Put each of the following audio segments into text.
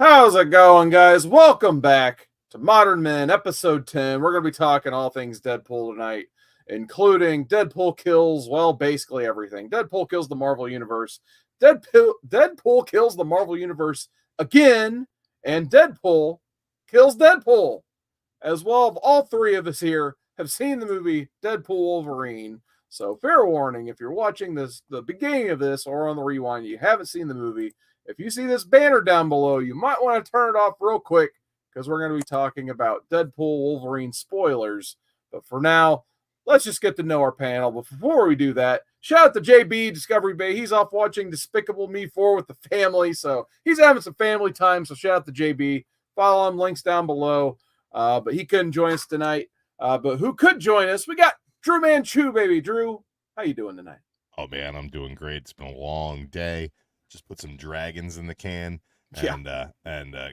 How's it going, guys? Welcome back to Modern Men, episode 10. We're going to be talking all things Deadpool tonight, including Deadpool kills, well, basically everything. Deadpool kills the Marvel Universe. Deadpool kills the Marvel Universe again, and Deadpool kills Deadpool. As well, all three of us here have seen the movie Deadpool Wolverine. So, fair warning, if you're watching this, the beginning of this, or on the rewind, you haven't seen the movie, if you see this banner down below, you might want to turn it off real quick because we're going to be talking about Deadpool Wolverine spoilers. But for now, let's just get to know our panel. But before we do that, shout out to JB, Discovery Bay. He's off watching Despicable Me 4 with the family, so he's having some family time. So shout out to JB. Follow him, links down below. But he couldn't join us tonight. But who could join us? We got DruManchu, baby. Drew, how you doing tonight? Oh, man, I'm doing great. It's been a long day. Just put some dragons in the can and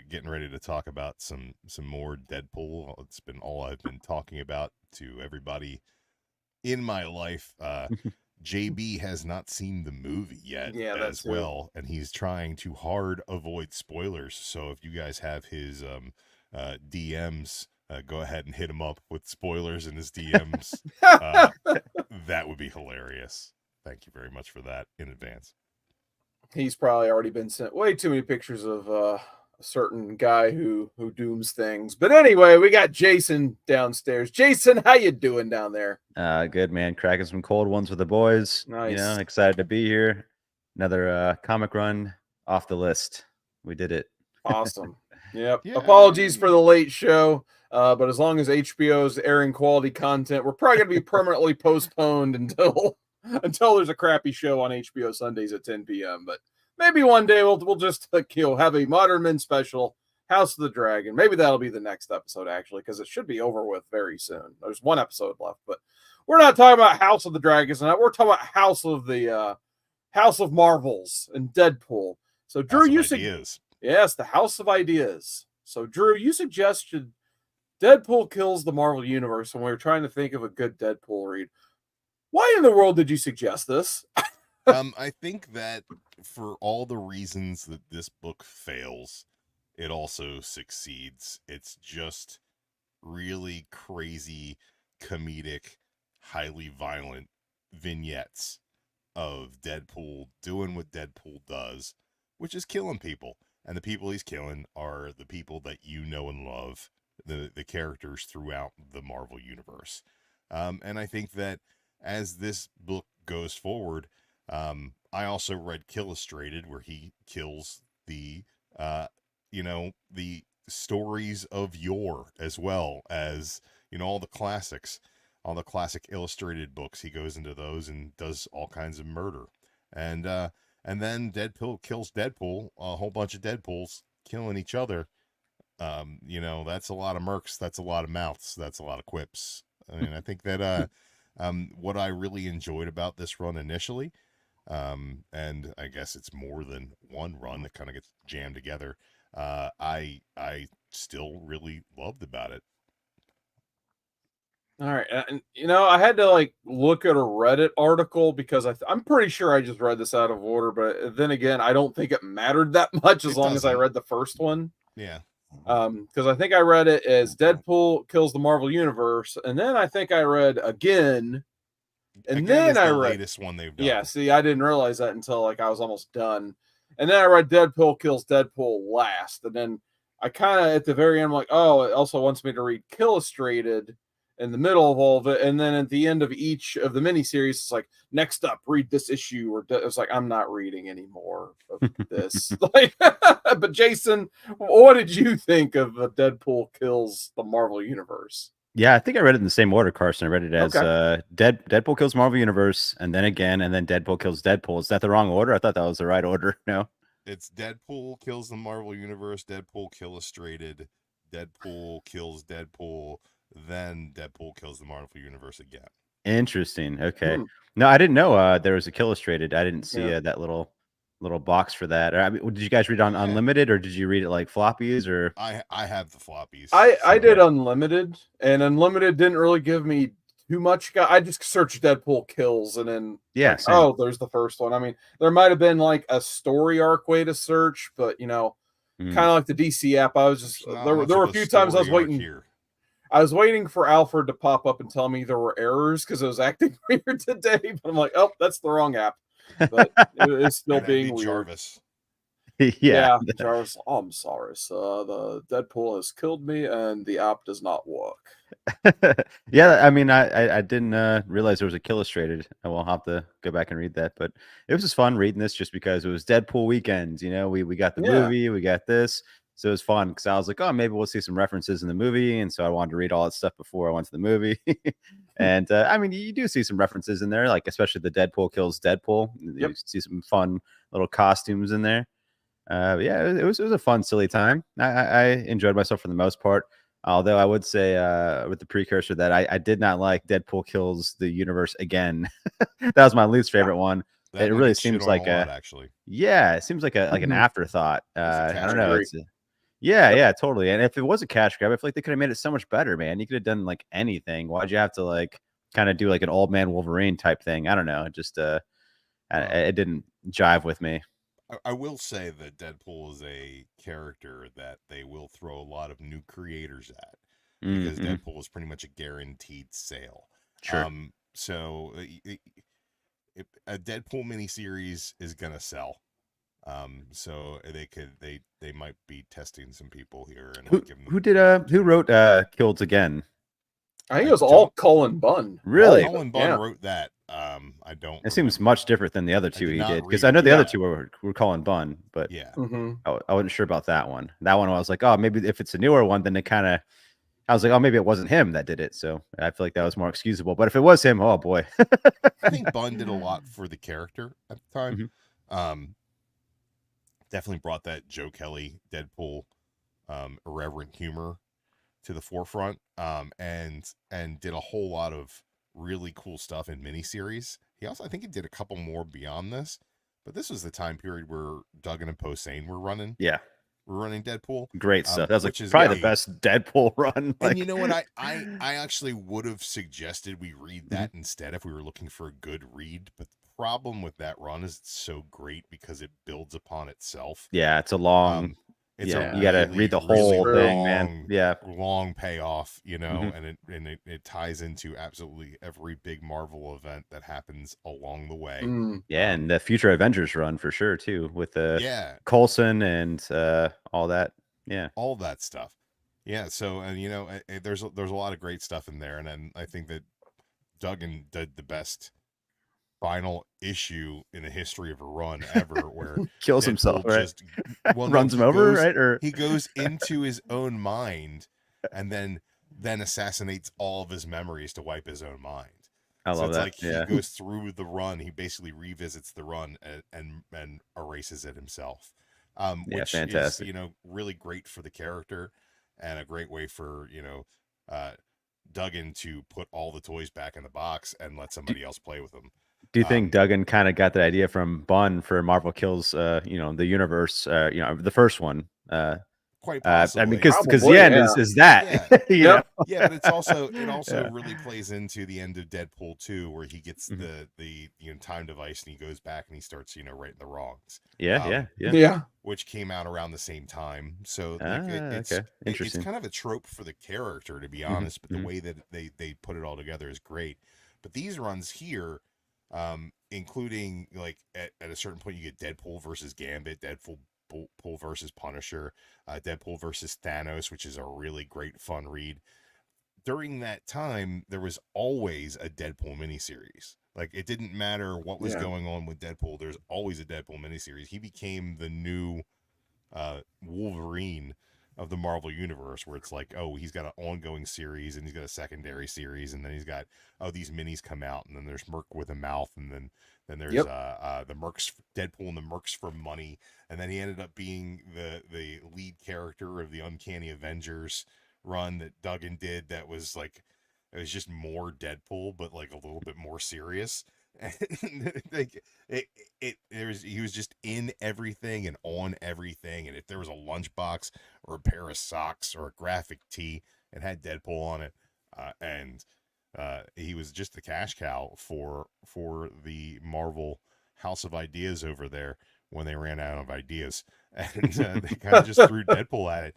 getting ready to talk about some more Deadpool. It's been all I've been talking about to everybody in my life. JB has not seen the movie yet as well, and he's trying to hard avoid spoilers. So if you guys have his DMs, go ahead and hit him up with spoilers in his DMs. That would be hilarious. Thank you very much for that in advance. He's probably already been sent way too many pictures of a certain guy who dooms things. But anyway, we got Jason downstairs. Jason, how you doing down there? Good, man. Cracking some cold ones with the boys. Nice. You know, excited to be here. Another comic run off the list. We did it. Awesome. Yep. Yeah. Apologies for the late show. But as long as HBO's airing quality content, we're probably going to be permanently postponed until there's a crappy show on HBO Sundays at 10 p.m. But maybe one day we'll just have a Modern Men special, House of the Dragon. Maybe that'll be the next episode, actually, because it should be over with very soon. There's one episode left, but we're not talking about House of the Dragons tonight. We're talking about House of Marvels and Deadpool. So, Drew, you suggested, yes, the House of Ideas. So, Drew, you suggested Deadpool kills the Marvel Universe, and we were trying to think of a good Deadpool read. Why in the world did you suggest this? I think that for all the reasons that this book fails, it also succeeds. It's just really crazy, comedic, highly violent vignettes of Deadpool doing what Deadpool does, which is killing people. And the people he's killing are the people that you know and love, the characters throughout the Marvel Universe. And I think that as this book goes forward, I also read Killustrated, where he kills the stories of yore, as well as, all the classics, all the classic illustrated books. He goes into those and does all kinds of murder. And then Deadpool kills Deadpool, a whole bunch of Deadpools killing each other. That's a lot of mercs. That's a lot of mouths. That's a lot of quips. I mean, I think that, what I really enjoyed about this run initially, and I guess it's more than one run that kind of gets jammed together, I still really loved about it. All right. And, I had to look at a Reddit article because I'm pretty sure I just read this out of order, but then again, I don't think it mattered that much as long as I read the first one. Yeah. Because I think I read it as Deadpool kills the Marvel Universe, and then I think I read again, and again then I the read latest one they've done. Yeah, see, I didn't realize that until I was almost done, and then I read Deadpool kills Deadpool last, and then I kind of at the very end, I'm like, oh, it also wants me to read Killustrated in the middle of all of it, and then at the end of each of the miniseries, it's like, next up, read this issue, or it's like, I'm not reading anymore of this. But Jason, what did you think of Deadpool kills the Marvel Universe? Yeah, I think I read it in the same order, Carson. I read it as Deadpool kills Marvel Universe, and then again, and then Deadpool kills Deadpool. Is that the wrong order? I thought that was the right order. No? It's Deadpool kills the Marvel Universe, Deadpool Killustrated, Deadpool kills Deadpool, then Deadpool kills the Marvel Universe again. Interesting. Okay. No, I didn't know there was a Killustrated. I didn't see that little box for that. I mean, did you guys read on Unlimited, or did you read it like floppies? Or I have the floppies. I did Unlimited, and Unlimited didn't really give me too much. I just searched Deadpool kills, and then there's the first one. I mean, there might have been like a story arc way to search, but kind of like the DC app. I was just there were a few times I was waiting. Here. I was waiting for Alfred to pop up and tell me there were errors because it was acting weird today. But I'm like, oh, that's the wrong app. But it's still being weird. Jarvis. Yeah, Jarvis. Oh, I'm sorry. So the Deadpool has killed me, and the app does not work. Yeah, I mean, I didn't realize there was a illustrated. I will have to go back and read that, but it was just fun reading this just because it was Deadpool weekends. You know, we got the movie, we got this. So it was fun because I was like, oh, maybe we'll see some references in the movie. And so I wanted to read all that stuff before I went to the movie. And I mean, you do see some references in there, like especially the Deadpool kills Deadpool. You see some fun little costumes in there. Yeah, it was a fun, silly time. I enjoyed myself for the most part. Although I would say with the precursor that I did not like Deadpool kills the universe again. That was my least favorite one. It really seems like actually. Yeah, it seems like an afterthought. I don't know. Yeah, totally. And if it was a cash grab, I feel like they could have made it so much better, man. You could have done like anything. Why'd you have to like kind of do like an old man Wolverine type thing? I don't know. It just it didn't jive with me. I will say that Deadpool is a character that they will throw a lot of new creators at because Deadpool is pretty much a guaranteed sale. Sure. So a Deadpool miniseries is gonna sell. So they might be testing some people here. And who wrote Kills Again? I think it was all Cullen Bunn. Really? Cullen Bunn wrote that. I don't. It seems much different than the other two he did because I know the other two were Cullen Bunn, but yeah, I wasn't sure about that one. That one I was like, oh, maybe if it's a newer one, then it kind of. I was like, oh, maybe it wasn't him that did it, so I feel like that was more excusable. But if it was him, oh boy. I think Bunn did a lot for the character at the time. Definitely brought that Joe Kelly Deadpool irreverent humor to the forefront, and did a whole lot of really cool stuff in miniseries. He also, I think he did a couple more beyond this, but this was the time period where Duggan and Posehn were running. Yeah. We're running Deadpool. Great stuff. That was like probably the best Deadpool run. And you know what? I actually would have suggested we read that instead if we were looking for a good read. But the problem with that run is it's so great because it builds upon itself. Yeah, it's a long. You got to read the whole thing, man. Yeah, long payoff, you know, and it ties into absolutely every big Marvel event that happens along the way. Yeah, and the Future Avengers run for sure too, with Coulson and all that. Yeah, all that stuff. Yeah, so and you know, there's a lot of great stuff in there, and then I think that Duggan did the best final issue in the history of a run ever where kills himself, right? Runs him over, right? Or he goes into his own mind and then assassinates all of his memories to wipe his own mind. I love that. Like he goes through the run, he basically revisits the run and erases it himself. Which fantastic. Is, you know, really great for the character and a great way for, you know, Duggan to put all the toys back in the box and let somebody else play with them. Do you think Duggan kind of got that idea from Bunn for Marvel Kills, you know, the universe, you know, the first one? Quite possibly. I mean, because the end is that. Yeah, yeah, but it also really plays into the end of Deadpool 2, where he gets the you know, time device and he goes back and he starts, you know, righting the wrongs. Yeah. Which came out around the same time. So it's kind of a trope for the character, to be honest. But the way that they put it all together is great. But these runs here, including like at a certain point you get Deadpool versus Gambit, Deadpool versus Punisher, Deadpool versus Thanos, which is a really great fun read. During that time, there was always a Deadpool miniseries. Like, it didn't matter what was going on with Deadpool, there's always a Deadpool miniseries. He became the new Wolverine of the Marvel Universe, where it's like, oh, he's got an ongoing series and he's got a secondary series, and then he's got, oh, these minis come out, and then there's Merc with a mouth, and then there's the Mercs, Deadpool and the Mercs for Money, and then he ended up being the lead character of the Uncanny Avengers run that Duggan did. That was like, it was just more Deadpool, but like a little bit more serious. And like he was just in everything and on everything, and if there was a lunchbox or a pair of socks or a graphic tee, it had Deadpool on it, and he was just the cash cow for the Marvel House of Ideas over there, when they ran out of ideas, and they kind of just threw Deadpool at it.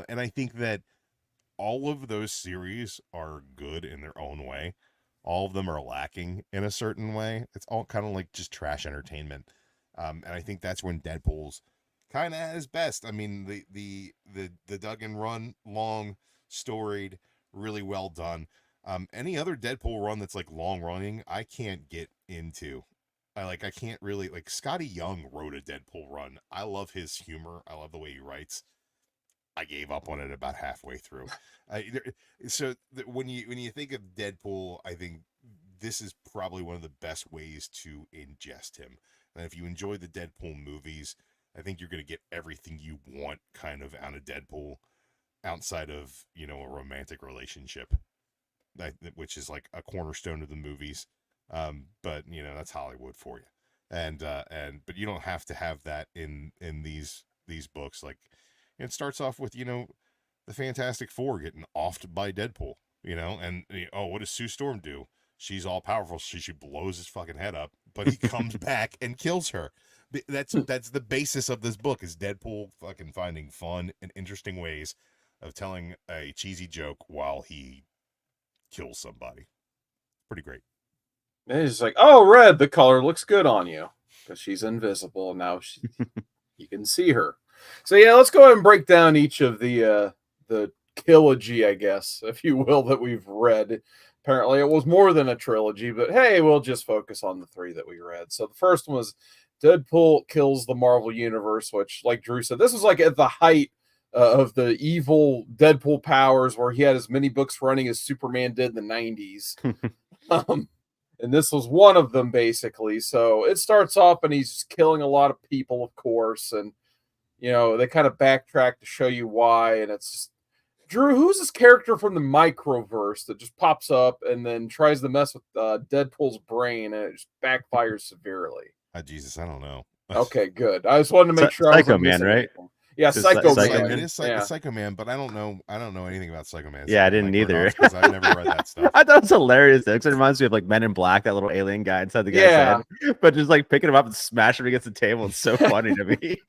And I think that all of those series are good in their own way. All of them are lacking in a certain way. It's all kind of like just trash entertainment. And I think that's when Deadpool's kind of at his best. I mean, the Dug and Run, long, storied, really well done. Any other Deadpool run that's like long running, I can't get into. I can't really like. Scotty Young wrote a Deadpool run. I love his humor. I love the way he writes. I gave up on it about halfway through. When you think of Deadpool, I think this is probably one of the best ways to ingest him. And if you enjoy the Deadpool movies, I think you're going to get everything you want kind of out of Deadpool, outside of, you know, a romantic relationship, which is like a cornerstone of the movies. But you know, that's Hollywood for you. But you don't have to have that in these books. Like, it starts off with, you know, the Fantastic Four getting offed by Deadpool, you know, and oh, what does Sue Storm do? She's all powerful. She blows his fucking head up, but he comes back and kills her. That's the basis of this book, is Deadpool fucking finding fun and interesting ways of telling a cheesy joke while he kills somebody. Pretty great. And he's like, "Oh, red, the color looks good on you," because she's invisible now. You can see her. So yeah, let's go ahead and break down each of the trilogy, I guess, if you will, that we've read. Apparently, it was more than a trilogy, but hey, we'll just focus on the 3 that we read. So the first one was Deadpool Kills the Marvel Universe, which, like Drew said, this was like at the height of the evil Deadpool powers, where he had as many books running as Superman did in the 90s. And this was one of them, basically. So it starts off, and he's just killing a lot of people, of course, and you know, they kind of backtrack to show you why, and it's just, Drew, who's this character from the Microverse that just pops up and then tries to mess with Deadpool's brain, and it just backfires severely? Jesus, I don't know. Okay, good. I just wanted to make sure. Psycho Man, right? Yeah, Psycho Man. Man. It is Psycho Man, but I don't know anything about Psycho Man. Yeah, I didn't either. Because I've never read that stuff. I thought it was hilarious though, because it reminds me of like Men in Black, that little alien guy inside the guy's head. But just like picking him up and smashing him against the table, it's so funny to me.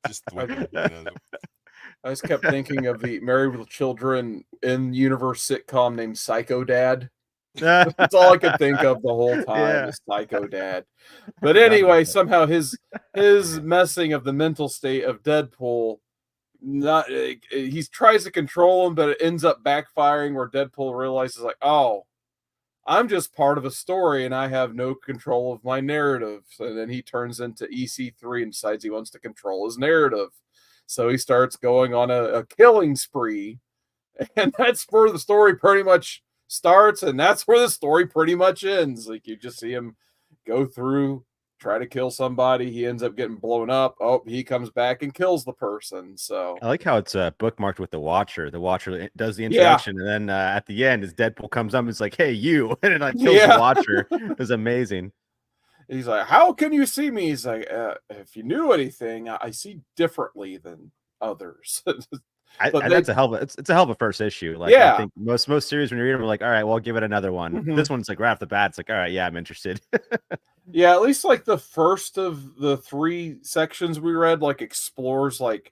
Just I just kept thinking of the Married with Children in universe sitcom named Psycho Dad. That's all I could think of the whole time, is Psycho Dad. But anyway, somehow his messing of the mental state of Deadpool, he tries to control him, but it ends up backfiring, where Deadpool realizes, like, oh, I'm just part of a story and I have no control of my narrative. And then he turns into EC3 and decides he wants to control his narrative. So he starts going on a killing spree. And that's where the story pretty much starts. And that's where the story pretty much ends. Like, you just see him go through, try to kill somebody. He ends up getting blown up. Oh, he comes back and kills the person. So I like how it's bookmarked with the Watcher. The Watcher does the introduction, and then at the end, as Deadpool comes up, it's like, "Hey, you!" and it like kills the Watcher. It was amazing. He's like, "How can you see me?" He's like, "If you knew anything, I see differently than others." That's a hell of it's a hell of a first issue. Like, I think most series, when you read them, are like, all right, well, I'll give it another one. Mm-hmm. This one's like right off the bat, it's like, all right, yeah, I'm interested. Yeah, at least like the first of the 3 sections we read like explores like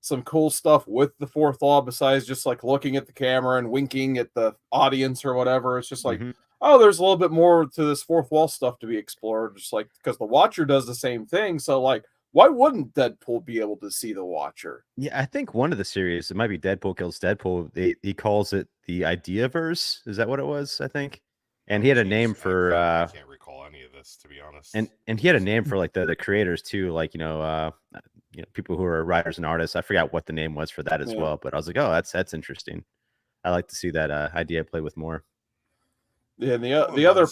some cool stuff with the fourth law, besides just like looking at the camera and winking at the audience or whatever. It's just like, oh, there's a little bit more to this fourth wall stuff to be explored, just like because the Watcher does the same thing. So like, why wouldn't Deadpool be able to see the Watcher? Yeah, I think one of the series, it might be Deadpool Kills Deadpool. He calls it the Ideaverse. Is that what it was? I think. And he had a name for. I can't recall any of this, to be honest. And he had a name for like the creators too, like people who are writers and artists. I forgot what the name was for that as well. But I was like, oh, that's interesting. I like to see that idea play with more. Yeah, and the other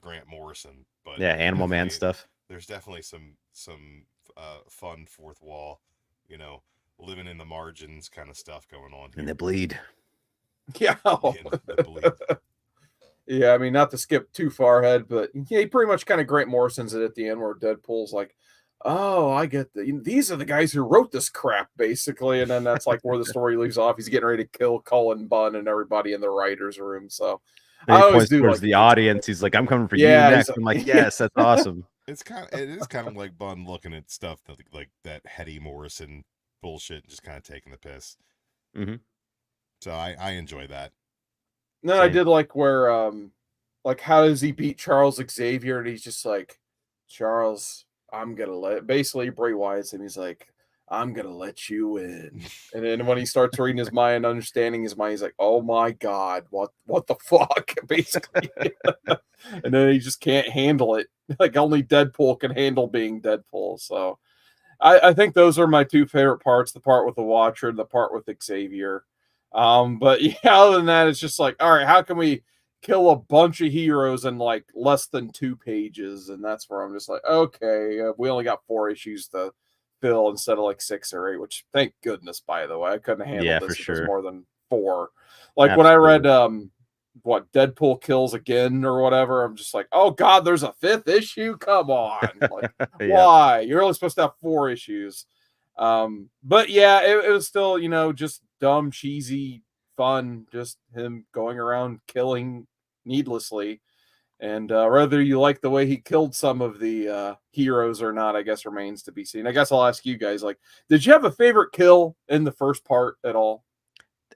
Grant Morrison, but Animal Man stuff. There's definitely some fun fourth wall, living in the margins kind of stuff going on here. And they bleed. Yeah. They bleed. Yeah, I mean, not to skip too far ahead, but yeah, he pretty much kind of Grant Morrison's it at the end, where Deadpool's like, oh, I get these are the guys who wrote this crap, basically. And then that's like where the story leaves off. He's getting ready to kill Cullen Bunn and everybody in the writer's room. So I always do towards the audience. He's like, I'm coming for you next. I'm like, yes, that's awesome. it is kind of like fun looking at stuff that like that Hetty Morrison bullshit and just kind of taking the piss. Mm-hmm. So I enjoy that. No, I did like where like how does he beat Charles Xavier, and he's just like, Charles, I'm gonna let basically Bray Wyatt's him, he's like, I'm gonna let you win. And then when he starts reading his mind, understanding his mind, he's like, oh my god, what the fuck? Basically. And then he just can't handle it. Like only Deadpool can handle being Deadpool. So I think those are my two favorite parts, the part with the Watcher and the part with Xavier. But yeah, other than that, it's just like, all right, how can we kill a bunch of heroes in like less than 2 pages? And that's where I'm just like, okay, we only got 4 issues to fill instead of like 6 or 8, which thank goodness, by the way. I couldn't handle Yeah, this for if it was sure. more than 4. Like when I read what Deadpool Kills Again or whatever, I'm just like, oh god, there's a 5th issue? Come on. Like, why? You're only supposed to have 4 issues. But yeah, it was still, you know, just dumb, cheesy fun, just him going around killing needlessly. And whether you like the way he killed some of the heroes or not, I guess remains to be seen. I guess I'll ask you guys, like, did you have a favorite kill in the first part at all?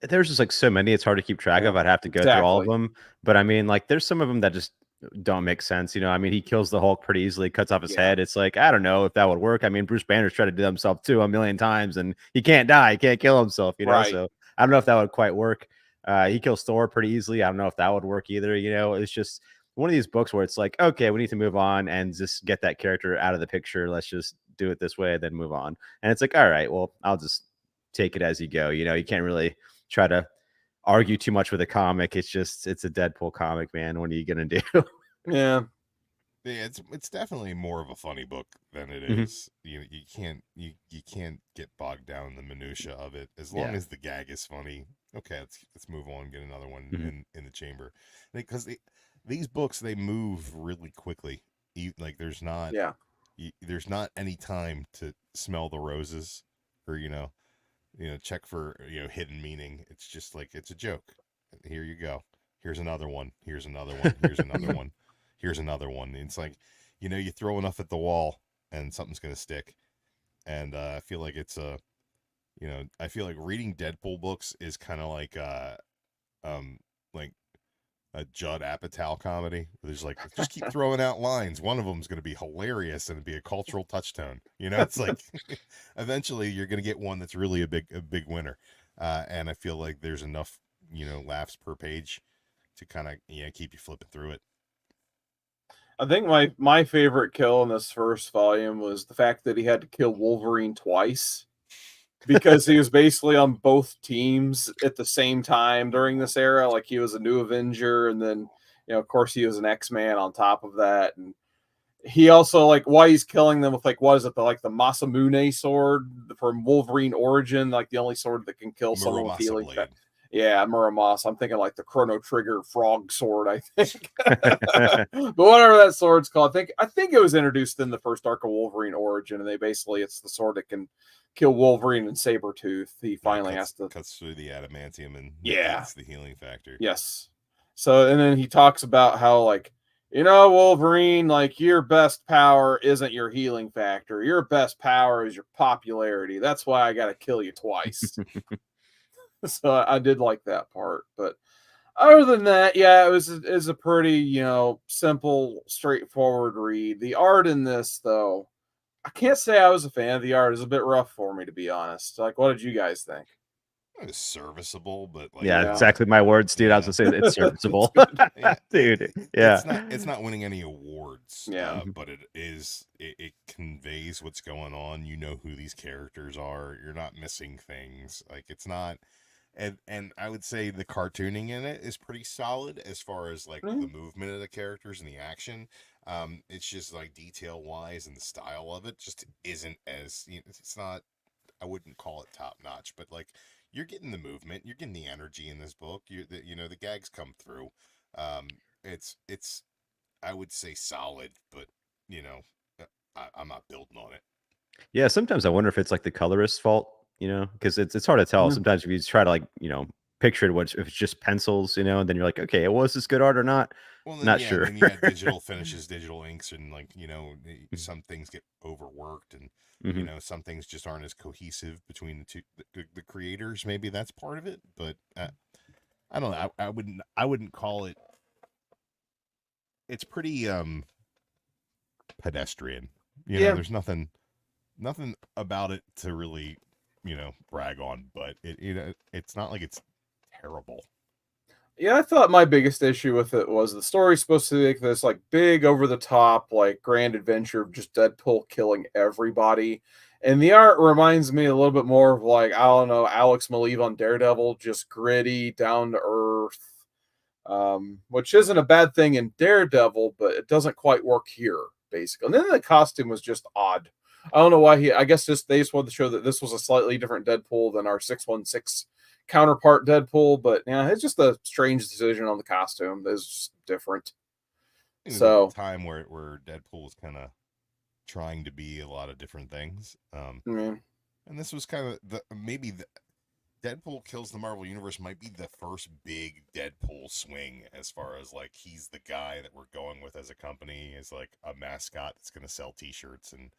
There's just like so many, it's hard to keep track of. I'd have to go through all of them. But I mean, like, there's some of them that just don't make sense. You know, I mean, he kills the Hulk pretty easily, cuts off his head. It's like, I don't know if that would work. I mean, Bruce Banner's tried to do that himself too 1,000,000 times, and he can't die. He can't kill himself, you know? Right. So I don't know if that would quite work. He kills Thor pretty easily. I don't know if that would work either. You know, it's just one of these books where it's like, okay, we need to move on and just get that character out of the picture. Let's just do it this way, then move on. And it's like, all right, well, I'll just take it as you go. You know, you can't really try to argue too much with a comic. It's a Deadpool comic, man. What are you gonna do? Yeah. Yeah, it's definitely more of a funny book than it is. You can't get bogged down in the minutia of it. As long as the gag is funny, okay, let's move on, get another one in the chamber. Because these books, they move really quickly. Like there's not any time to smell the roses or check for hidden meaning. It's just like it's a joke. Here you go. Here's another one. Here's another one. Here's another one. Here's another one. It's like, you throw enough at the wall and something's gonna stick. And I feel like I feel like reading Deadpool books is kind of like a Judd Apatow comedy. There's like, just keep throwing out lines. One of them is going to be hilarious and be a cultural touchstone. It's like eventually you're going to get one that's really a big winner. And I feel like there's enough, laughs per page to kind of keep you flipping through it. I think my favorite kill in this first volume was the fact that he had to kill Wolverine twice. Because he was basically on both teams at the same time during this era. Like he was a new Avenger, and then of course he was an X-Man on top of that. And he also, like, why he's killing them with, like, what is it, the Masamune sword from Wolverine Origin, like the only sword that can kill someone with healing. Yeah, Muramasa. I'm thinking like the Chrono Trigger frog sword, I think. But whatever that sword's called, I think it was introduced in the first arc of Wolverine Origin, and it's the sword that can kill Wolverine and Sabretooth. He finally has to cuts through the adamantium and gets the healing factor. Yes. So, and then he talks about how, like, Wolverine, like, your best power isn't your healing factor. Your best power is your popularity. That's why I got to kill you twice. So I did like that part. But other than that, yeah, it was a pretty, simple, straightforward read. The art in this, though, I can't say I was a fan of the art. It was a bit rough for me, to be honest. Like, what did you guys think? It was serviceable, but like, exactly my words, dude. I was gonna say it's serviceable. Dude. Yeah. It's not winning any awards. Yeah. But it conveys what's going on. You know who these characters are. You're not missing things. Like, it's not. And I would say the cartooning in it is pretty solid as far as like the movement of the characters and the action. It's just like detail wise and the style of it just isn't as, it's not, I wouldn't call it top notch, but like you're getting the movement, you're getting the energy in this book. The gags come through. It's I would say solid, but I'm not building on it. Yeah, sometimes I wonder if it's like the colorist's fault, because it's hard to tell. Sometimes if you try to, like, pictured what if it's just pencils, and then you're like, okay, was this good art or not? Well, then, Not yeah, sure. and then you got digital finishes, digital inks, and some things get overworked, and Mhm. some things just aren't as cohesive between the two, the creators. Maybe that's part of it, but I don't know. I wouldn't call it. It's pretty pedestrian. There's nothing about it to really brag on, but it's not like it's terrible. Yeah, I thought my biggest issue with it was the story's supposed to be like this, like big over the top, like grand adventure of just Deadpool killing everybody, and the art reminds me a little bit more of like, I don't know, Alex Maleev on Daredevil, just gritty, down to earth, which isn't a bad thing in Daredevil, but it doesn't quite work here, basically. And then the costume was just odd. I don't know why I guess they just wanted to show that this was a slightly different Deadpool than our 616 counterpart Deadpool, but yeah, it's just a strange decision on the costume. It's just different. It was So a time where Deadpool was kind of trying to be a lot of different things. and this was kind of maybe Deadpool Kills the Marvel Universe might be the first big Deadpool swing, as far as like he's the guy that we're going with as a company, is like a mascot that's going to sell T-shirts and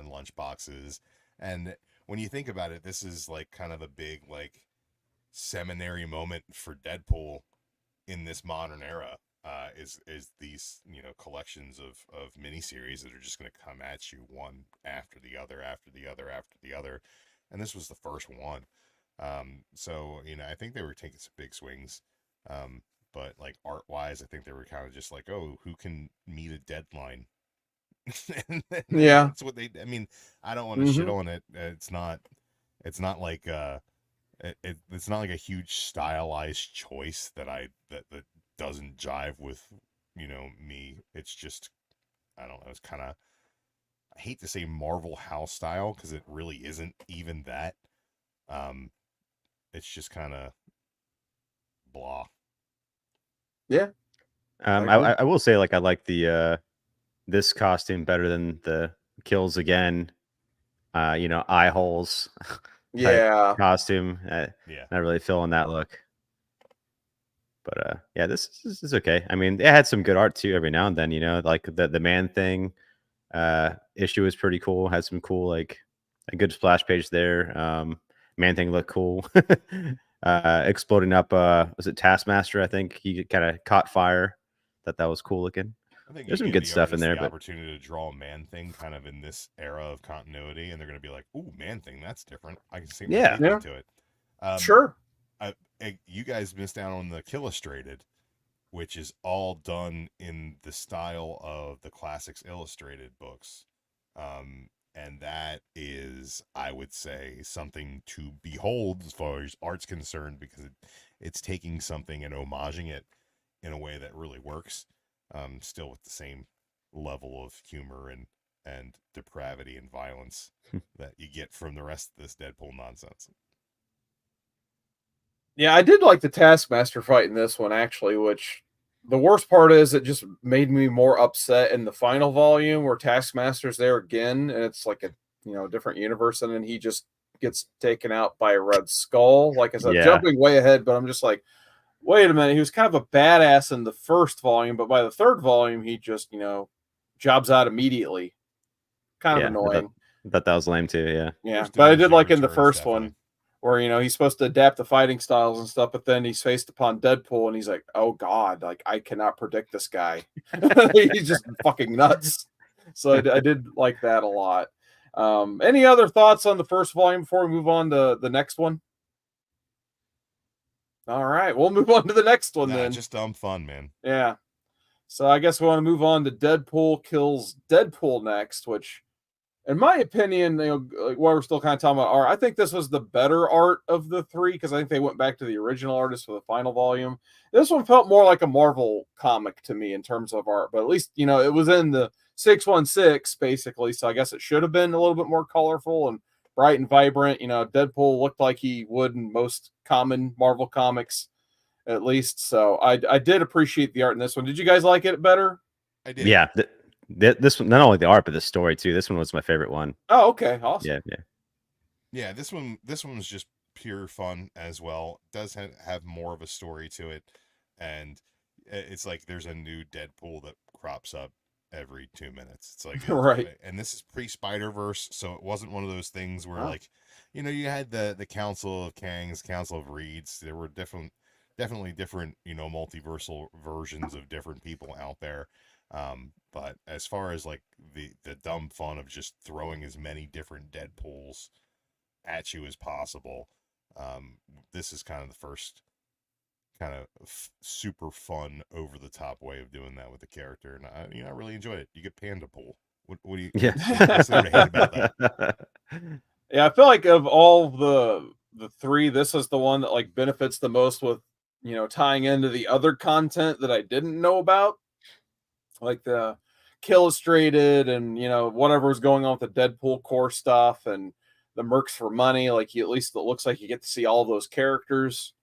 lunch boxes. And when you think about it, this is like kind of a big like seminary moment for Deadpool in this modern era. Is these collections of miniseries that are just going to come at you one after the other after the other after the other, and this was the first one. So I think they were taking some big swings, but like art wise, I think they were kind of just like, oh, who can meet a deadline? and yeah, that's what they. I mean, I don't want to shit on it. It's not like it's not like a huge stylized choice that doesn't jive with me. It's just, I don't know, it's kind of, I hate to say Marvel house style because it really isn't even that. It's just kind of blah. yeah. I will say, like, I like the this costume better than the Kills Again eye holes type Yeah. costume. Yeah. Not really feeling that look. But yeah, this is okay. I mean, it had some good art too every now and then, like the Man Thing issue was pretty cool. Had some cool, like, a good splash page there. Man Thing looked cool. Exploding up, was it Taskmaster? I think he kind of caught fire. That was cool looking. I think There's you some give good the stuff in artist there, the but opportunity to draw a Man Thing kind of in this era of continuity, and they're going to be like, "Ooh, Man Thing, that's different. I can see yeah, to it." Sure. You guys missed out on the Killustrated, which is all done in the style of the Classics Illustrated books. And that is, I would say, something to behold as far as art's concerned, because it's taking something and homaging it in a way that really works, still with the same level of humor and depravity and violence that you get from the rest of this Deadpool nonsense. Yeah, I did like the Taskmaster fight in this one, actually, which the worst part is it just made me more upset in the final volume where Taskmaster's there again, and it's like a different universe, and then he just gets taken out by a Red Skull. Like I said, Yeah. jumping way ahead, but I'm just like, wait a minute, he was kind of a badass in the first volume, but by the third volume, he just, jobs out immediately. Kind of annoying. I thought that was lame too, yeah. Yeah, but I did like in the first one where he's supposed to adapt the fighting styles and stuff, but then he's faced upon Deadpool and he's like, "Oh God, like I cannot predict this guy. He's just fucking nuts." So I did like that a lot. Any other thoughts on the first volume before we move on to the next one? All right, we'll move on to the next one then. Just dumb fun, man. Yeah. So I guess we want to move on to Deadpool Kills Deadpool next, which, in my opinion, like while we're still kind of talking about art, I think this was the better art of the three because I think they went back to the original artist for the final volume. This one felt more like a Marvel comic to me in terms of art, but at least, it was in the 616 basically, so I guess it should have been a little bit more colorful and bright and vibrant. Deadpool looked like he would in most common Marvel comics, at least. So I did appreciate the art in this one. Did you guys like it better? I did. Yeah. This one, not only the art, but the story too. This one was my favorite one. Oh, okay. Awesome. Yeah. Yeah, this one was just pure fun as well. It does have more of a story to it, and it's like there's a new Deadpool that crops up every 2 minutes. It's like Right. and this is pre-Spider-Verse, so it wasn't one of those things where Oh. like, you know, you had the Council of Kangs, Council of Reeds. There were definitely different, you know, multiversal versions of different people out there. But as far as like the dumb fun of just throwing as many different Deadpools at you as possible, this is kind of the first kind of super fun, over the top way of doing that with the character, and I really enjoy it. You get Panda Pool. What do you? Yeah. What's there to hate about that? Yeah, I feel like of all the three, this is the one that like benefits the most with, you know, tying into the other content that I didn't know about, like the Illustrated and, you know, whatever was going on with the Deadpool core stuff and the Mercs for Money. Like, you, at least it looks like you get to see all those characters.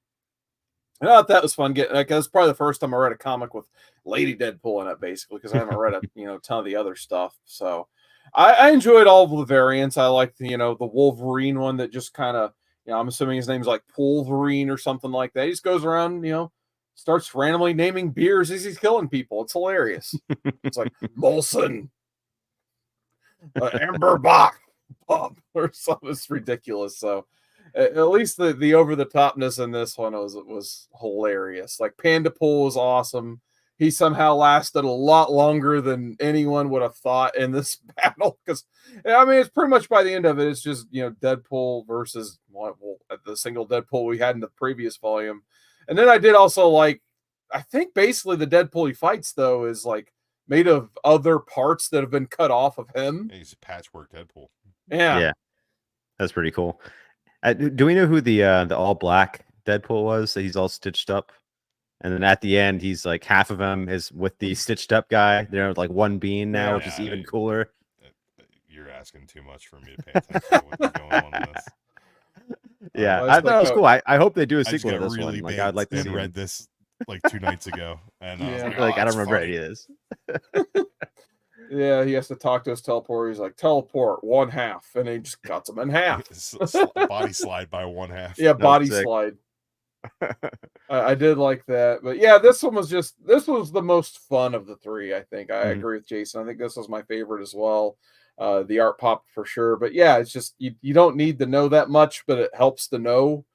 I thought that was fun. Like, that's probably the first time I read a comic with Lady Deadpool in it, basically, because I haven't read a ton of the other stuff. So I enjoyed all of the variants. I liked the the Wolverine one that just kind of, I'm assuming his name's like Wolverine or something like that. He just goes around, starts randomly naming beers as he's killing people. It's hilarious. It's like Molson, Amber Bach, Pub, or something. It's ridiculous. So at least the over the topness in this one was hilarious. Like Panda Pool was awesome. He somehow lasted a lot longer than anyone would have thought in this battle, because I mean, it's pretty much by the end of it, it's just Deadpool versus the single Deadpool we had in the previous volume. And then I did also like, I think basically the Deadpool he fights though is like made of other parts that have been cut off of him. Yeah, he's a patchwork Deadpool. Yeah, that's pretty cool. Do we know who the all black Deadpool was? That he's all stitched up, and then at the end, he's like half of him is with the stitched up guy. They're like one being now, which is even cooler. You're asking too much for me to pay attention to what's going on in this. Yeah, I thought it was cool. I hope they do a sequel to this really one. Like, I'd like to see. Read this like 2 nights ago, and I don't remember any of this. Yeah, he has to talk to his teleporter. He's like, teleport 1/2, and he just cuts him in half. Body slide by 1/2. Yeah, body slide. I did like that, but yeah, this was the most fun of the three. I think I agree with Jason. I think this was my favorite as well. The art pop for sure, but yeah, it's just you don't need to know that much, but it helps to know.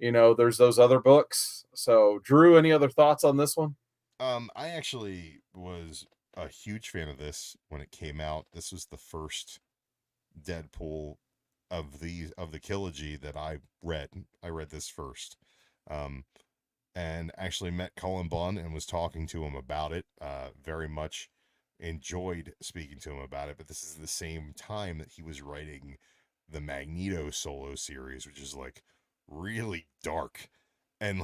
There's those other books. So, Drew, any other thoughts on this one? I actually was a huge fan of this when it came out. This was the first Deadpool of the trilogy that I read. I read this first, and actually met Cullen Bunn and was talking to him about it. Very much enjoyed speaking to him about it. But this is the same time that he was writing the Magneto solo series, which is like really dark, and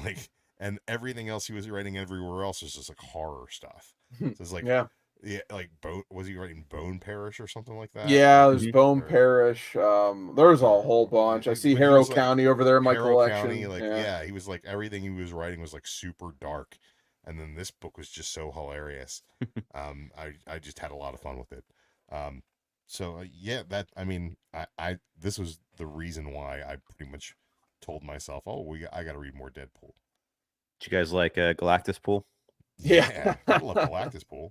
everything else he was writing everywhere else was just like horror stuff. So it's like like was he writing Bone Parish or something like that? Yeah, there's Bone Parish. There's a whole bunch. I see Harrow County over there in my collection. County, he was like, everything he was writing was like super dark, and then this book was just so hilarious. I just had a lot of fun with it. This was the reason why I pretty much told myself, I got to read more Deadpool. Did you guys like Galactus Pool? Yeah, I love Galactus Pool.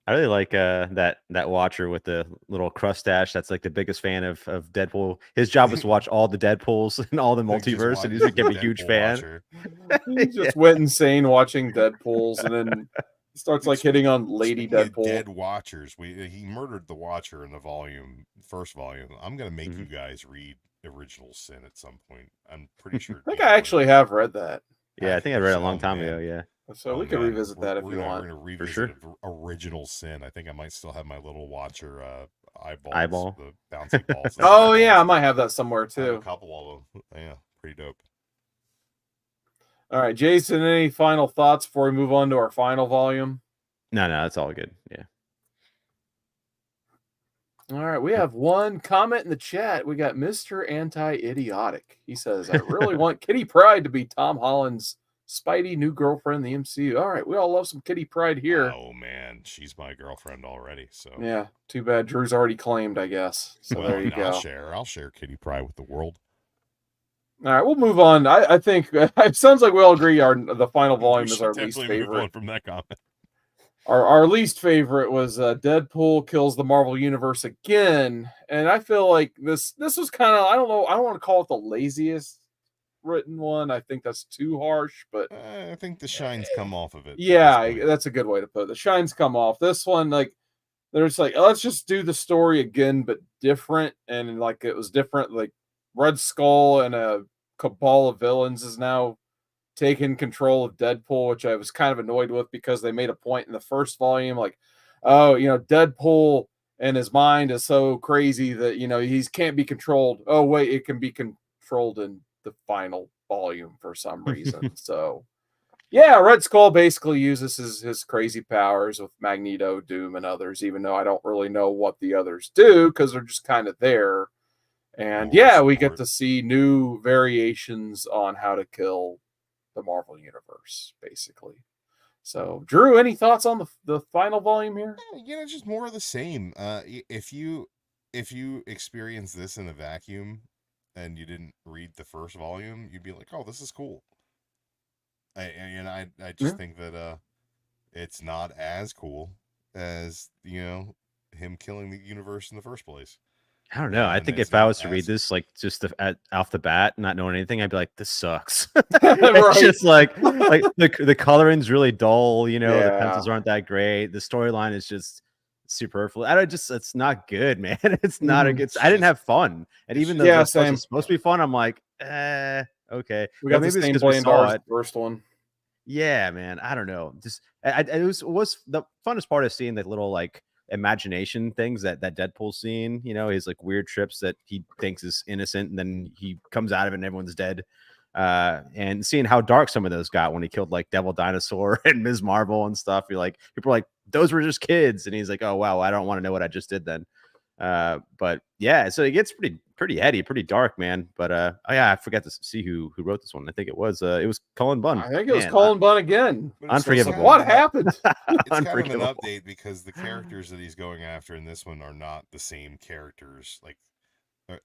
I really like that Watcher with the little crustache. That's like the biggest fan of Deadpool. His job was to watch all the Deadpools and all the multiverse, and he's became a huge fan. He just went insane watching Deadpools, and then starts like hitting on Lady Deadpool. Dead Watchers. He murdered the Watcher in the first volume. I'm gonna make you guys read Original Sin at some point. I'm pretty sure. I think I actually have read that. Yeah, I think I read it a long time ago. Yeah. So we can revisit that if you want. We're gonna revisit for sure. Original Sin. I think I might still have my little Watcher eyeball, the bouncy balls. Oh yeah, I might have that somewhere too. A couple of them. Yeah, pretty dope. All right, Jason, any final thoughts before we move on to our final volume? No, that's all good. Yeah. All right, we have one comment in the chat. We got Mr. Anti-Idiotic. He says, I really want Kitty Pryde to be Tom Holland's Spidey new girlfriend in the MCU. All right, we all love some Kitty Pryde here. Oh man, she's my girlfriend already. So yeah, too bad Drew's already claimed, I guess. So there you go. I'll share Kitty Pryde with the world. All right, we'll move on. I think it sounds like we all agree the final volume is our least Definitely move on favorite. from that comment. Our least favorite was Deadpool kills the Marvel Universe again, and I feel like this was kind of, I don't know, I don't want to call it the laziest written one. I think that's too harsh, but I think the shine's come off of it. yeah, that's a good way to put it. The shine's come off. This one, like, there's like, let's just do the story again, but different, and like it was different. Like Red Skull and a cabal of villains is now taken control of Deadpool, which I was kind of annoyed with because they made a point in the first volume, like, oh, Deadpool and his mind is so crazy that he can't be controlled. Oh wait, it can be controlled in the final volume for some reason. So yeah, Red Skull basically uses his crazy powers with Magneto, Doom, and others, even though I don't really know what the others do because they're just kind of there. And yeah, we get to see new variations on how to kill the Marvel Universe, basically. So, Drew, any thoughts on the final volume here? Just more of the same. If you experience this in a vacuum and you didn't read the first volume, you'd be like, "Oh, this is cool." I just think that it's not as cool as him killing the universe in the first place. I don't know. I think if I was to read this, like, just off the bat, not knowing anything, I'd be like, "This sucks." It's just like the coloring's really dull. The pencils aren't that great. The storyline is just superfluous. It's not good, man. It's not a good. I didn't have fun, and even though it's supposed to be fun, I'm like, okay. We got maybe the same blame the first one. Yeah, man. I don't know. Just it was the funnest part of seeing the little like imagination things that Deadpool's seeing, his like weird trips that he thinks is innocent, and then he comes out of it and everyone's dead. And seeing how dark some of those got when he killed like Devil Dinosaur and Ms. Marvel and stuff. You're like, people are like, those were just kids, and he's like, oh wow, I don't want to know what I just did then. But yeah, so it gets pretty heady, pretty dark, man. But oh yeah, I forgot to see who wrote this one. I think it was Cullen Bunn. I think it was Cullen Bunn again. Unforgivable. What happened? It's kind of an update because the characters that he's going after in this one are not the same characters. Like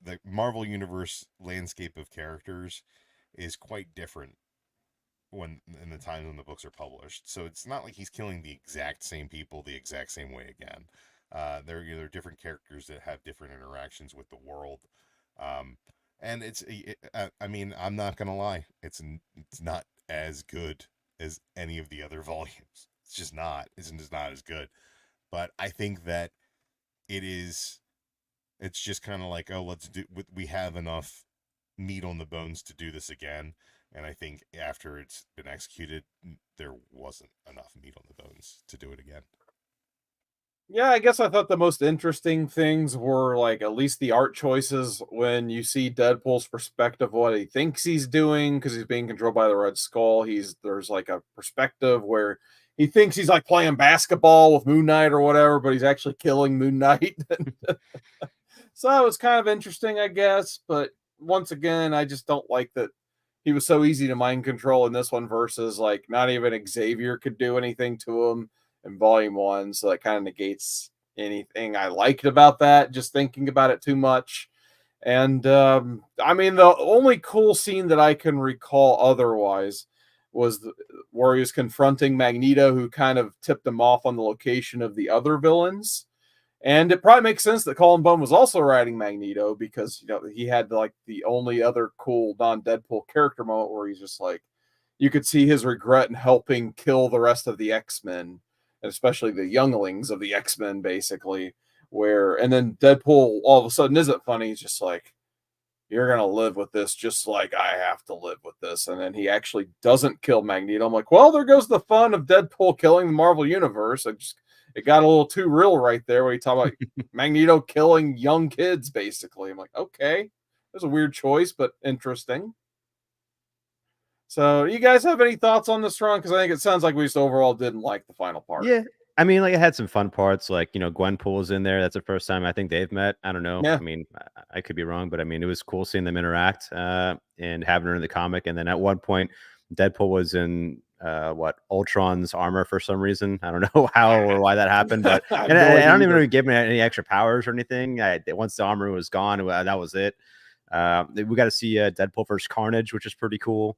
the Marvel Universe landscape of characters is quite different in the time when the books are published. So it's not like he's killing the exact same people the exact same way again. They're different characters that have different interactions with the world. And I mean, I'm not gonna lie, it's not as good as any of the other volumes. It's just not. It's just not as good. But I think that it's just kind of like, oh, we have enough meat on the bones to do this again. And I think after it's been executed, there wasn't enough meat on the bones to do it again. Yeah, I guess I thought the most interesting things were like at least the art choices when you see Deadpool's perspective, what he thinks he's doing because he's being controlled by the Red Skull. There's like a perspective where he thinks he's like playing basketball with Moon Knight or whatever, but he's actually killing Moon Knight. So that was kind of interesting, I guess. But once again, I just don't like that he was so easy to mind control in this one versus like not even Xavier could do anything to him in volume 1. So that kind of negates anything I liked about that, just thinking about it too much. And I mean, the only cool scene that I can recall otherwise was where he was confronting Magneto, who kind of tipped him off on the location of the other villains. And it probably makes sense that Cullen Bunn was also writing Magneto because, he had like the only other cool non-Deadpool character moment where he's just like, you could see his regret in helping kill the rest of the X-Men, and especially the younglings of the X-Men, basically. And then Deadpool all of a sudden isn't funny. He's just like, you're going to live with this just like I have to live with this. And then he actually doesn't kill Magneto. I'm like, well, there goes the fun of Deadpool killing the Marvel Universe. It got a little too real right there when you talk about Magneto killing young kids, basically. I'm like, okay, that's a weird choice, but interesting. So, you guys have any thoughts on this run? Because I think it sounds like we just overall didn't like the final part. Yeah, I mean, like it had some fun parts. Like Gwenpool was in there. That's the first time I think they've met. I don't know. Yeah. I mean, I could be wrong, but I mean, it was cool seeing them interact and having her in the comic. And then at one point, Deadpool was in Ultron's armor for some reason. I don't know how or why that happened, but I don't even know if he gave me any extra powers or anything. Once the armor was gone, that was it. We got to see Deadpool versus Carnage, which is pretty cool.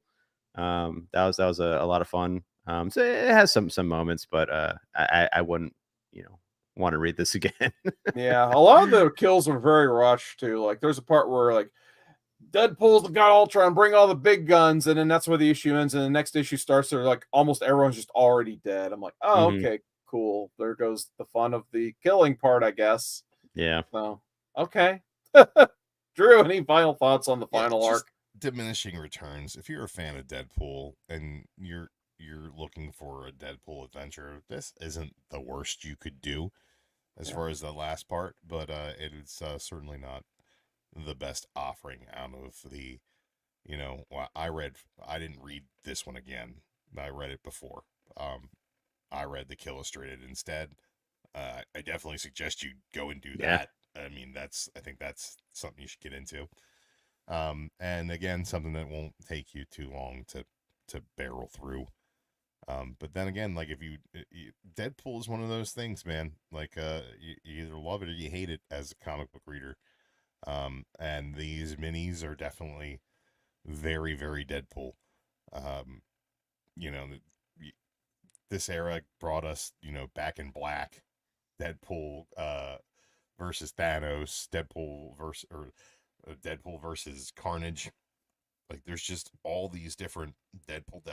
That was a lot of fun. So it has some moments, but I wouldn't want to read this again. Yeah, a lot of the kills are very rushed too. Like there's a part where like Deadpool's got Ultron, bring all the big guns, and then that's where the issue ends. And the next issue starts. They're like almost everyone's just already dead. I'm like, oh, okay, cool. There goes the fun of the killing part, I guess. Yeah. So okay. Drew, any final thoughts on the final arc? Diminishing returns. If you're a fan of Deadpool and you're looking for a Deadpool adventure, this isn't the worst you could do as far as the last part, but it is certainly not the best offering out of the, well, I didn't read this one again. I read it before. I read the Illustrated instead. I definitely suggest you go and do that. I mean, I think that's something you should get into. And again, something that won't take you too long to barrel through. But then again, like if you Deadpool is one of those things, man. Like you either love it or you hate it as a comic book reader. And these minis are definitely very, very Deadpool. This era brought us, Back in Black, Deadpool versus Thanos, Deadpool versus Carnage. Like there's just all these different Deadpool.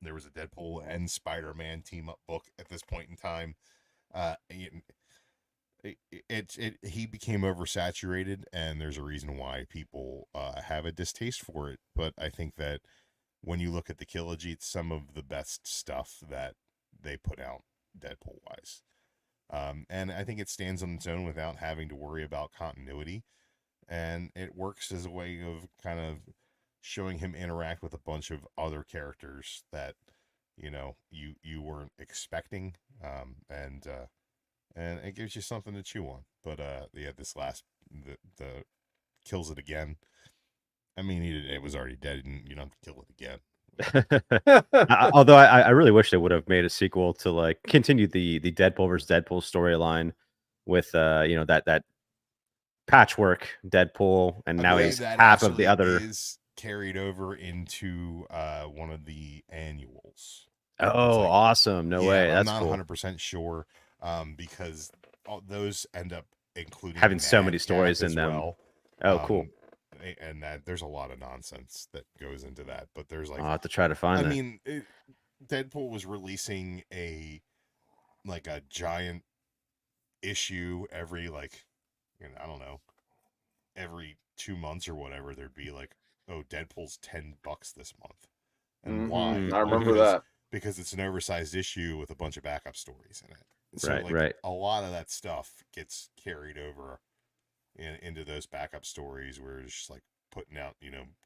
There was a Deadpool and Spider-Man team up book at this point in time. He became oversaturated, and there's a reason why people have a distaste for it. But I think that when you look at the Kilogy, it's some of the best stuff that they put out Deadpool wise. And I think it stands on its own without having to worry about continuity. And it works as a way of kind of showing him interact with a bunch of other characters that, you weren't expecting. And it gives you something to chew on. But this last, the kills it again. I mean, it was already dead, and you don't have to kill it again. Although I really wish they would have made a sequel to like continue the Deadpool versus Deadpool storyline with that patchwork Deadpool, and now he's half of the other. Is carried over into one of the annuals. Oh, awesome! No way, that's I'm cool. not 100% sure because those end up including having so many stories in them. Well. Oh, cool. And that there's a lot of nonsense that goes into that, but there's like I'll have to try to find. I mean, Deadpool was releasing a giant issue every I don't know, every 2 months or whatever. There'd be like, oh, Deadpool's $10 this month, and why? I remember that because it's an oversized issue with a bunch of backup stories in it. So right. A lot of that stuff gets carried over into those backup stories where it's just like putting out,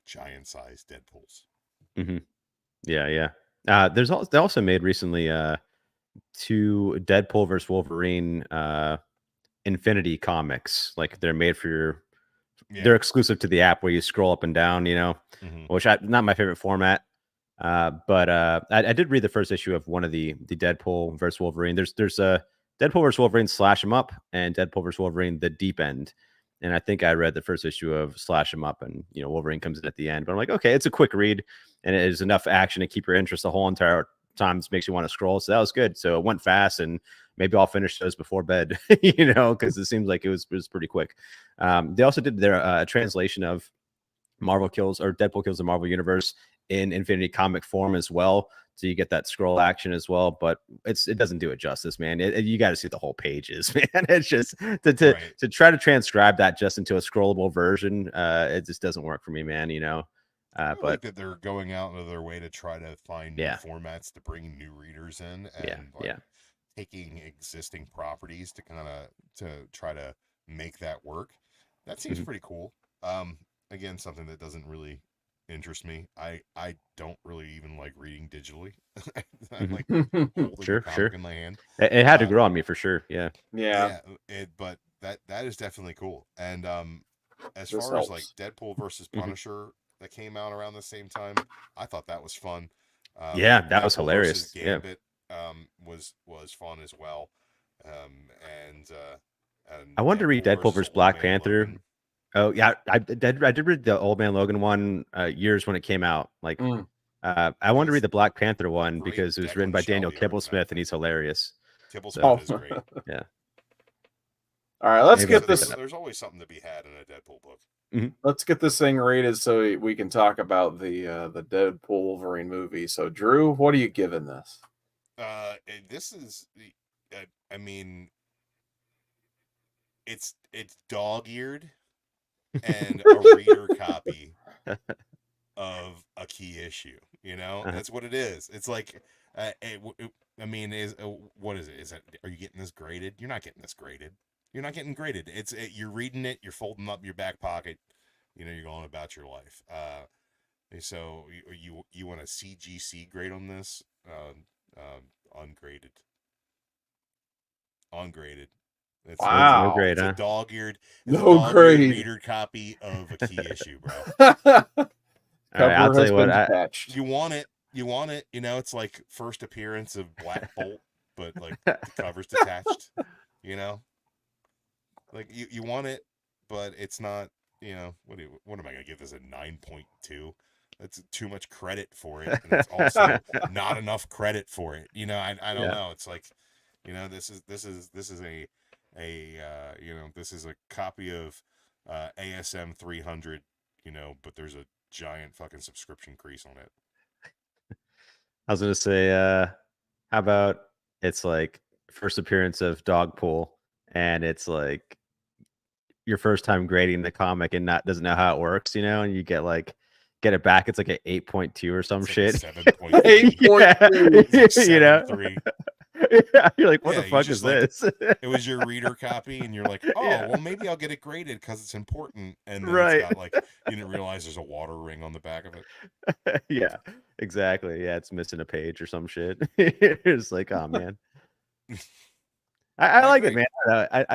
giant sized Deadpools. Mm-hmm. Yeah. They also made recently 2 Deadpool versus Wolverine Infinity comics. Like they're made for they're exclusive to the app where you scroll up and down, which not my favorite format. But I did read the first issue of one of the Deadpool versus Wolverine. There's a Deadpool versus Wolverine Slash 'em Up and Deadpool versus Wolverine The Deep End. And I think I read the first issue of Slash 'em Up, and Wolverine comes in at the end. But I'm like, okay, it's a quick read, and it is enough action to keep your interest the whole entire time. It makes you want to scroll. So that was good. So it went fast, and maybe I'll finish those before bed, because it seems like it was pretty quick. They also did their translation of Deadpool Kills the Marvel Universe in Infinity comic form as well. So you get that scroll action as well, but it doesn't do it justice, man. You got to see the whole pages, man. It's just to try to transcribe that just into a scrollable version. It just doesn't work for me, man. I like that they're going out of their way to try to find new formats to bring new readers in, and taking existing properties to try to make that work. That seems pretty cool. Again, something that doesn't really interest me. I don't really even like reading digitally. I'm like holding a comic in my hand. It had to grow on me for sure. Yeah. But that is definitely cool. And as This far as helps. like Deadpool versus Punisher that came out around the same time, I thought that was fun. That was hilarious. Gambit, was fun as well. And I wanted to read Deadpool versus Black Panther. Oh yeah, I did read the Old Man Logan one years when it came out. Like, I wanted to read the Black Panther one Great because it was written Declan by Daniel Shalvey art in that Kibblesmith, and thing. he's hilarious. Kibblesmith is great. Yeah. All right, let's Maybe I'll get pick this. it up. There's always something to be had in a Deadpool book. Let's get this thing rated so we can talk about the Deadpool Wolverine movie. So, Drew, what are you giving this? This is, I mean, it's dog-eared and a reader copy of a key issue. You know, that's what it is. It's like, I mean, what is it? Are you getting this graded? You're not getting this graded. You're not getting graded. You're reading it. You're folding up your back pocket. You know, you're going about your life. So you want a CGC grade on this? Ungraded. Ungraded. Wow. No grade, It's huh? a dog-eared, grade. reader copy of a key issue, bro. All right, I'll tell you what. You want it. You want it. You know, it's like first appearance of Black Bolt, but like the cover's detached. You know, like you want it, but it's not. You know, what am I gonna give this a 9.2? That's too much credit for it, and it's also not enough credit for it. You know, I don't know. It's like, you know, this is a you know, this is a copy of ASM 300. You know, but there's a giant fucking subscription crease on it. I was gonna say, how about it's like first appearance of Dogpool, and it's like your first time grading the comic and doesn't know how it works, you know, and you get it back. It's like an 8.2 or some shit. 7.3. 8.2. You know, 7.3. Yeah, you're like, what the fuck is this? It was your reader copy, and you're like, oh, well, maybe I'll get it graded because it's important. And then Right. it's got like, you didn't realize there's a water ring on the back of it. Yeah, exactly. Yeah, it's missing a page or some shit. It's like, oh man. I like it, man.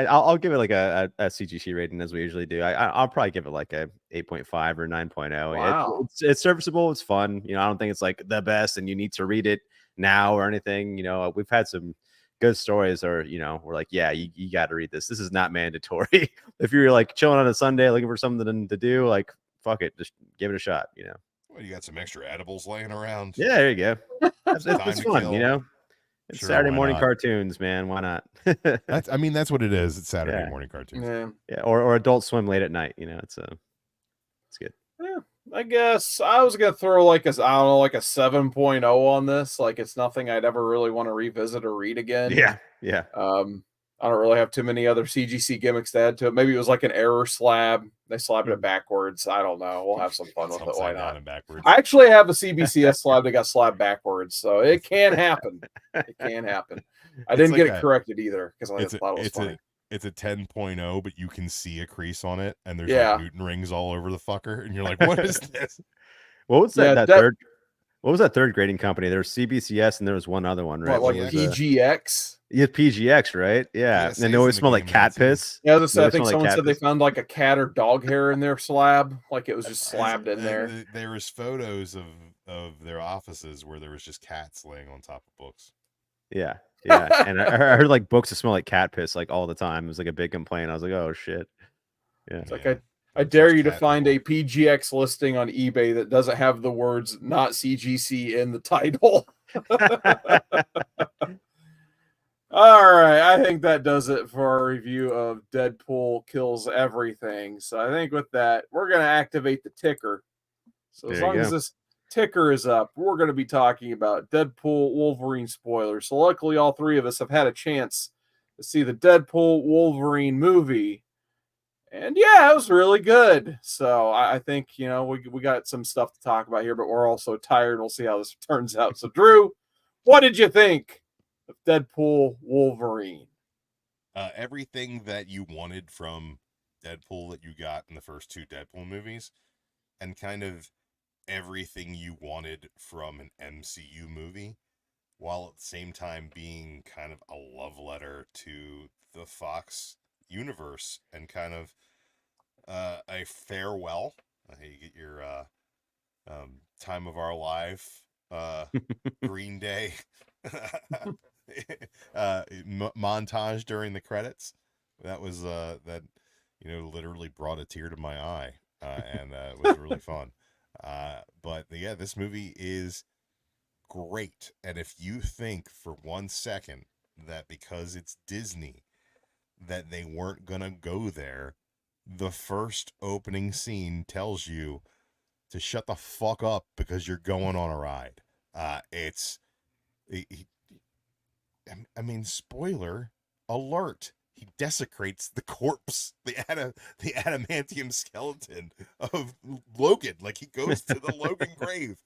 I'll give it like a CGC rating as we usually do. I'll probably give it like a 8.5 or 9.0. Wow. It's serviceable. It's fun. You know, I don't think it's like the best and you need to read it now or anything. You know, we've had some good stories, or you know, we're like, yeah, you got to read this. This is not mandatory. If you're like chilling on a Sunday looking for something to do, like fuck it, just give it a shot. You know. Well, you got some extra edibles laying around. Yeah, there you go. It's fun. You know. It's Sure, Saturday why morning not? cartoons, man. Why not? That's what it is. It's Saturday morning cartoons. Yeah, or Adult Swim late at night. You know, it's good. Yeah, I guess I was gonna throw like a 7.0 on this. Like, it's nothing I'd ever really want to revisit or read again. Yeah. I don't really have too many other CGC gimmicks to add to it. Maybe it was like an error slab. They slabbed it backwards. I don't know. We'll have some fun with it. Why not? I actually have a CBCS slab that got slabbed backwards, so it can happen. It can happen. I didn't get it corrected either because I thought it was funny. It's a 10.0, but you can see a crease on it, and there's like Newton rings all over the fucker, and you're like, what is this? What was that third? What was that third grading company? There was CBCS and there was one other one, right? What, like PGX? Yeah, PGX, right? Yeah. And they always smell like cat piss. Yeah, I think someone said they found like a cat or dog hair in their slab. Like it was just slabbed in there. There was photos of their offices where there was just cats laying on top of books. Yeah. Yeah. And I heard like books that smell like cat piss like all the time. It was like a big complaint. I was like, oh shit. Yeah. It's like I dare you to find a PGX listing on eBay that doesn't have the words "not CGC" in the title. All right, I think that does it for our review of Deadpool Kills Everything. So I think with that, we're going to activate the ticker. So as long as this ticker is up, we're going to be talking about Deadpool Wolverine spoilers. So luckily, all three of us have had a chance to see the Deadpool Wolverine movie. And yeah, it was really good. So I think, you know, we got some stuff to talk about here, but we're also tired. We'll see how this turns out. So Drew, what did you think of Deadpool Wolverine? Everything that you wanted from Deadpool that you got in the first two Deadpool movies, and kind of everything you wanted from an MCU movie, while at the same time being kind of a love letter to the Fox universe and kind of a farewell. You get your Time of Our Life, Green Day montage during the credits. That was that, literally brought a tear to my eye, and it was really fun. But yeah, this movie is great. And if you think for 1 second that because it's Disney that they weren't gonna go there, the first opening scene tells you to shut the fuck up because you're going on a ride. I mean, spoiler alert. He desecrates the corpse, the adamantium skeleton of Logan. Like, he goes to the Logan grave,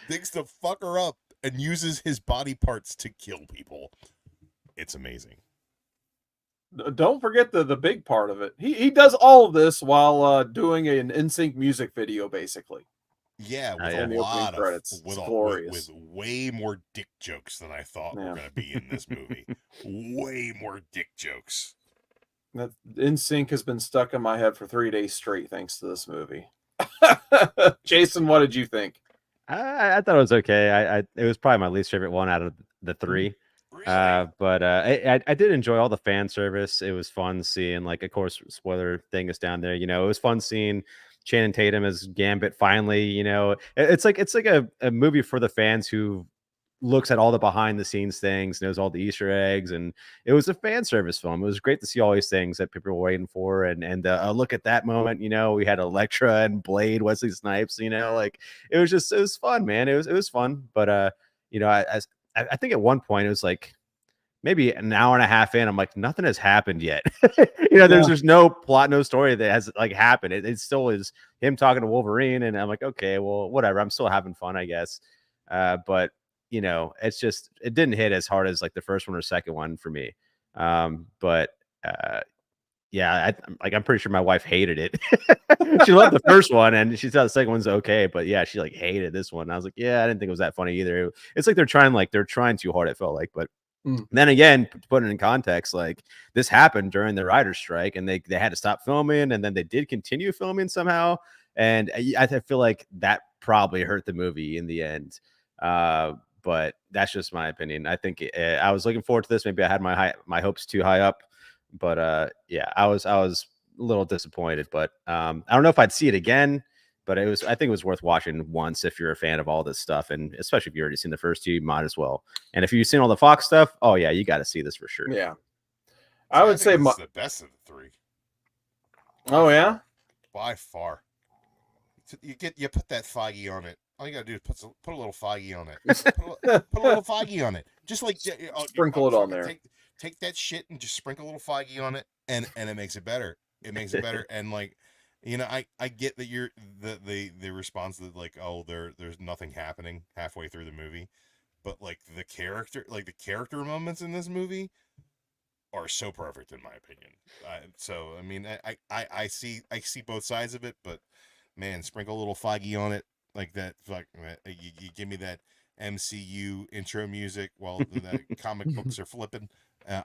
digs the fucker up, and uses his body parts to kill people. It's amazing. Don't forget the big part of it. He does all of this while doing an NSYNC music video, basically. Yeah, with a lot of credits. With way more dick jokes than I thought were going to be in this movie. Way more dick jokes. That NSYNC has been stuck in my head for 3 days straight thanks to this movie. Jason, what did you think? I thought it was okay. It was probably my least favorite one out of the three. Really? But I did enjoy all the fan service. It was fun seeing, like, of course, spoiler thing is down there. It was fun seeing Channing Tatum as Gambit finally. It's like a movie for the fans who looks at all the behind the scenes things, knows all the Easter eggs, and it was a fan service film. It was great to see all these things that people were waiting for, and look at that moment. We had Elektra and Blade, Wesley Snipes. Like, it was fun, man. It was fun, but I think at one point it was like maybe an hour and a half in, I'm like, nothing has happened yet. There's no plot, no story that has like happened. It still is him talking to Wolverine, and I'm like, okay, well, whatever. I'm still having fun, I guess. But it's just, it didn't hit as hard as like the first one or second one for me. Yeah, I'm pretty sure my wife hated it. She loved the first one, and she thought the second one's okay, but yeah, she like hated this one. And I was like, yeah, I didn't think it was that funny either. It's like they're trying too hard. It felt like, but then again, to put it in context, like, this happened during the writer's strike, and they had to stop filming, and then they did continue filming somehow, and I feel like that probably hurt the movie in the end. But that's just my opinion. I think I was looking forward to this. Maybe I had my hopes too high up. But yeah, I was a little disappointed, but I don't know if I'd see it again, but I think it was worth watching once if you're a fan of all this stuff, and especially if you've already seen the first two, you might as well. And if you've seen all the Fox stuff, oh yeah, you got to see this for sure. Yeah, I would say it's the best of the three. Oh yeah, by far. You put that Feige on it. All you gotta do is put a little Feige on it. Put a little Feige on it. Just like sprinkle it on there. Take that shit and just sprinkle a little Feige on it, and it makes it better. It makes it better. And like, I get that you're the response that like, oh, there's nothing happening halfway through the movie, but like the character moments in this movie are so perfect in my opinion. So I mean, I see both sides of it, but man, sprinkle a little Feige on it like that. Like, you give me that MCU intro music while the comic books are flipping.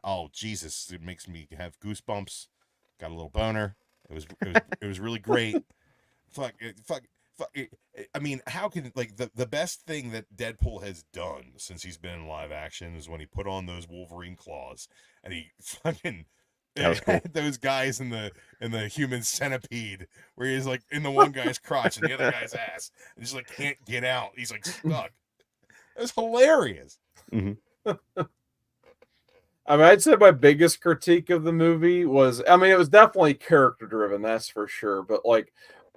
Oh Jesus! It makes me have goosebumps. Got a little boner. It was really great. Fuck. I mean, how can, like, the best thing that Deadpool has done since he's been in live action is when he put on those Wolverine claws and he fucking had those guys in the human centipede where he's like in the one guy's crotch and the other guy's ass and just like can't get out. He's like stuck. It was hilarious. Mm-hmm. I mean, I'd say my biggest critique of the movie was, I mean, it was definitely character driven, that's for sure. But like,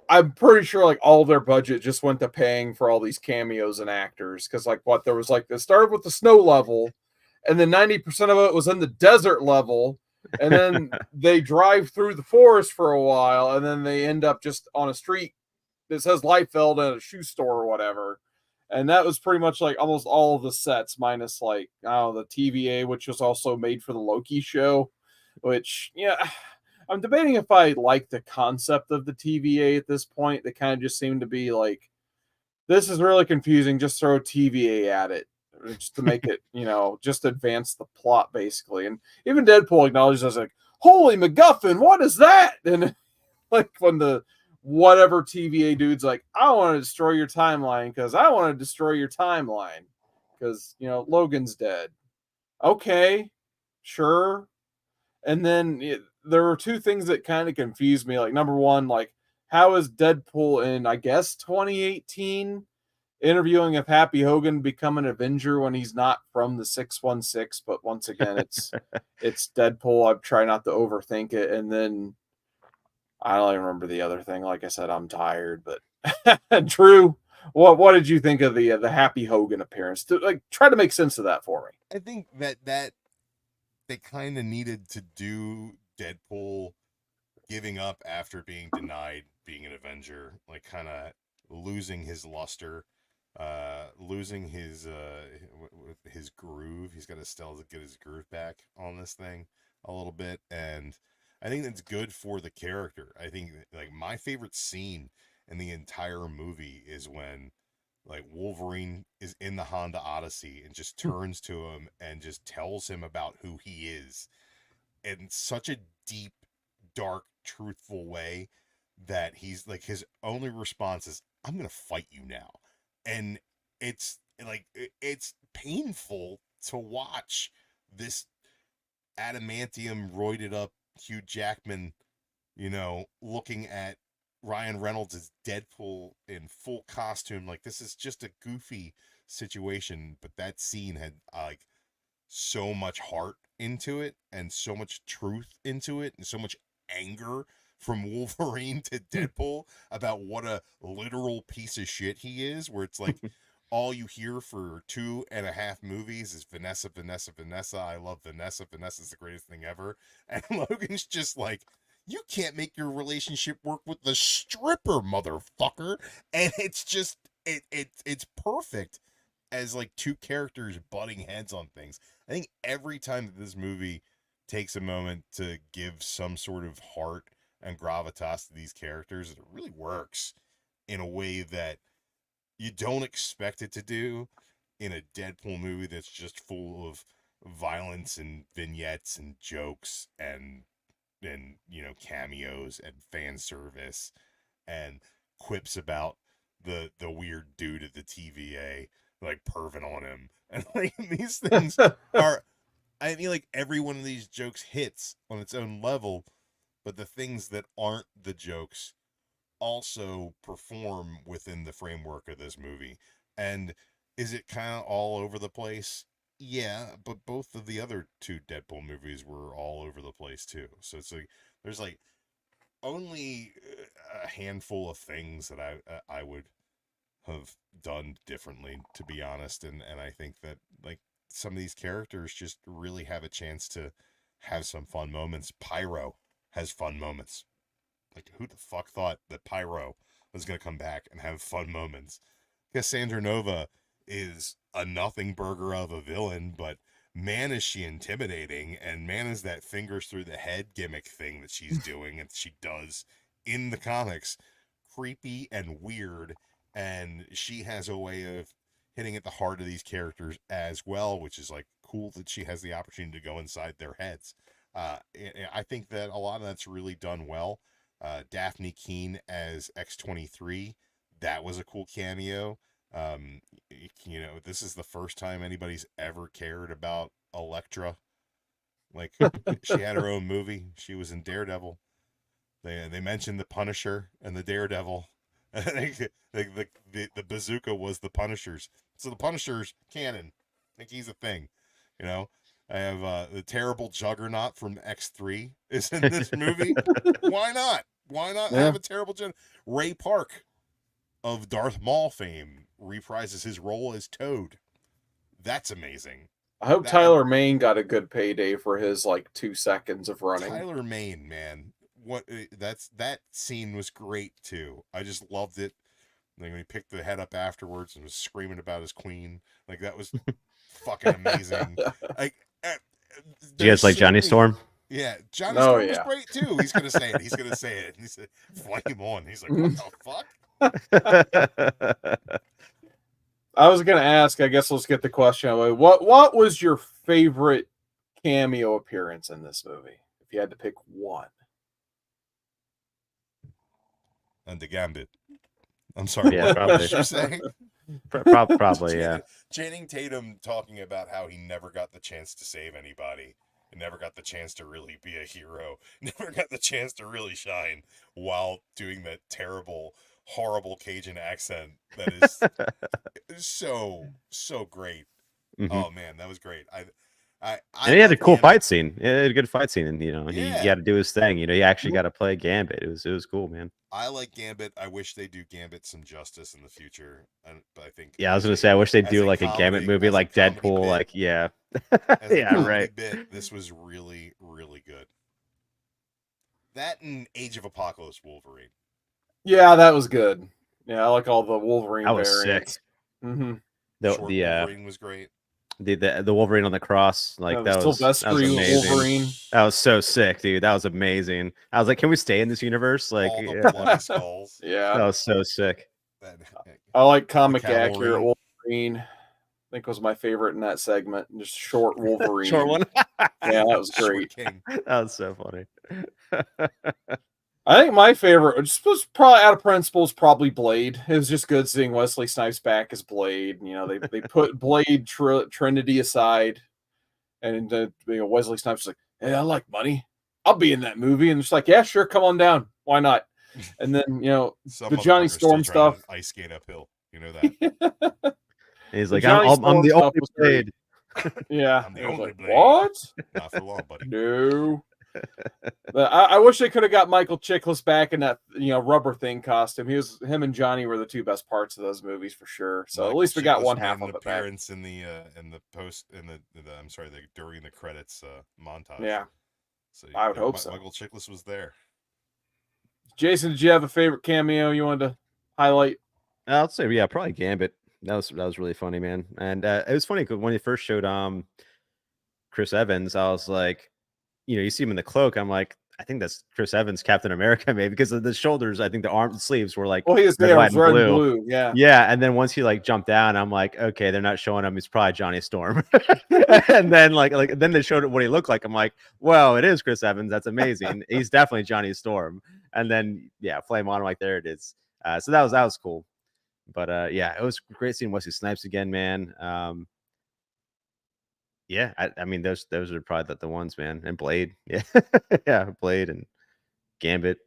I'm pretty sure like all their budget just went to paying for all these cameos and actors. Cause like there was like, it started with the snow level and then 90% of it was in the desert level. And then they drive through the forest for a while. And then they end up just on a street that says Liefeld at a shoe store or whatever. And that was pretty much like almost all of the sets, minus like, the TVA, which was also made for the Loki show, which, yeah, I'm debating if I like the concept of the TVA at this point. They kind of just seem to be like, this is really confusing. Just throw TVA at it just to make it, just advance the plot basically. And even Deadpool acknowledges, as like, holy MacGuffin, what is that? And like when the whatever TVA dude's like, I want to destroy your timeline because I want to destroy your timeline because, Logan's dead. Okay, sure. And then there were two things that kind of confused me. Like, number one, like, how is Deadpool in, I guess, 2018 interviewing of Happy Hogan become an Avenger when he's not from the 616? But once again, it's Deadpool. I'm trying not to overthink it. And then I don't even remember the other thing. Like I said, I'm tired. But Drew, what did you think of the Happy Hogan appearance? Like, try to make sense of that for me. I think that they kind of needed to do Deadpool giving up after being denied being an Avenger, like kind of losing his luster, losing his groove. He's got to still get his groove back on this thing a little bit, and I think that's good for the character. I think like my favorite scene in the entire movie is when like Wolverine is in the Honda Odyssey and just turns to him and just tells him about who he is in such a deep, dark, truthful way that he's like, his only response is, I'm going to fight you now. And it's like, it's painful to watch this adamantium roided up Hugh Jackman, you know, looking at Ryan Reynolds as Deadpool in full costume. Like, this is just a goofy situation, but that scene had like so much heart into it and so much truth into it and so much anger from Wolverine to Deadpool about what a literal piece of shit he is, where it's like all you hear for 2.5 movies is Vanessa, Vanessa, Vanessa. I love Vanessa. Vanessa's the greatest thing ever. And Logan's just like, you can't make your relationship work with the stripper, motherfucker. And it's just, it's perfect as like two characters butting heads on things. I think every time that this movie takes a moment to give some sort of heart and gravitas to these characters, it really works in a way that you don't expect it to do in a Deadpool movie that's just full of violence and vignettes and jokes and you know, cameos and fan service and quips about the weird dude at the TVA like perving on him, and like these things are, I mean, like every one of these jokes hits on its own level, but the things that aren't the jokes also perform within the framework of this movie. And is it kind of all over the place? Yeah, but both of the other two Deadpool movies were all over the place too. So it's like there's like only a handful of things that I would have done differently, to be honest. And I think that like some of these characters just really have a chance to have some fun moments. Pyro has fun moments. Like, who the fuck thought that Pyro was going to come back and have fun moments? Cassandra Nova is a nothing burger of a villain, but man, is she intimidating, and man, is that fingers through the head gimmick thing that she's doing and she does in the comics creepy and weird, and she has a way of hitting at the heart of these characters as well, which is like cool that she has the opportunity to go inside their heads. I think that a lot of that's really done well. Daphne Keane as X-23, that was a cool cameo. You know, this is the first time anybody's ever cared about Elektra. Like, she had her own movie. She was in Daredevil. They mentioned the Punisher and the Daredevil. The bazooka was the Punisher's. So the Punisher's canon. I think he's a thing. You know, I have the terrible Juggernaut from X3 is in this movie. Why not? Why not have a terrible Ray Park of Darth Maul fame reprises his role as Toad. That's amazing. I hope Tyler Mane got a good payday for his like 2 seconds of running. Tyler Mane, man, that scene was great too. I just loved it. Like when he picked the head up afterwards and was screaming about his queen, like that was fucking amazing. Like, do you guys like Johnny Storm? Yeah, Johnny Storm was great too. He's gonna say it. He's gonna say it. And he said, "Flame on." He's like, "What the fuck?" I was gonna ask. I guess let's get the question away. What was your favorite cameo appearance in this movie? If you had to pick one. And the Gambit. I'm sorry. Yeah, what did you say? Probably, yeah. Channing Tatum talking about how he never got the chance to save anybody never got the chance to really be a hero, never got the chance to really shine while doing that terrible, horrible Cajun accent that is so great. Mm-hmm. Oh man, that was great. I And he had a love cool Gambit. fight scene. He had a good fight scene, and he Yeah. got to do his thing. He actually got to play Gambit. It was cool, man. I like Gambit. I wish they do Gambit some justice in the future. But I think Yeah, I was gonna say I wish they'd as do a like a Gambit comedy- movie, as a like comedy Deadpool. bit. Like yeah, As a yeah, comedy right. bit, this was really good. That and Age of Apocalypse Wolverine. Yeah, that was good. Yeah, I like all the Wolverine That was sick. variants. Mm-hmm. The Short Wolverine was great. the Wolverine on the cross, like the that was amazing. Wolverine. That was so sick, dude. That was amazing. I was like, can we stay in this universe? Like, All the bloody skulls. Yeah, that was so sick. I like comic cavalry. accurate Wolverine. I think was my favorite in that segment. Just short Wolverine. Short one. Yeah, that was Short great. King. That was so funny. I think my favorite, just was probably out of principle, is probably Blade. It was just good seeing Wesley Snipes back as Blade. You know, they put Blade Trinity aside, and Wesley Snipes was like, "Hey, I like money. I'll be in that movie." And it's like, "Yeah, sure, come on down. Why not?" And then Some the Johnny motherfucker's still Storm trying to stuff. ice skate uphill. You know that. He's like, Johnny I'm Storm the stuff only was great. Blade. Yeah, I'm the it was only like, Blade. what? Not for long, buddy. No. But I wish they could have got Michael Chiklis back in that rubber thing costume. Him and Johnny were the two best parts of those movies for sure. So Michael at least we got Chiklis one made half an of it back. appearance in the I'm sorry, during the credits montage. Yeah, So I would hope so. Michael Chiklis was there. Jason, did you have a favorite cameo you wanted to highlight? I'll say, yeah, probably Gambit. That was really funny, man. And it was funny because when he first showed Chris Evans, I was like, you see him in the cloak. I'm like, I think that's Chris Evans, Captain America, maybe because of the shoulders. I think the arm sleeves were like, well, he was red, there, white, red and and blue. blue. Yeah, yeah. And then once he like jumped down, I'm like, okay, they're not showing him. He's probably Johnny Storm. And then like then they showed what he looked like. I'm like, well, it is Chris Evans. That's amazing. He's definitely Johnny Storm. And then yeah, flame on, like there it is. So that was cool. But yeah, it was great seeing Wesley Snipes again, man. Yeah, I mean those are probably the ones, man. And Blade, yeah, yeah, Blade and Gambit.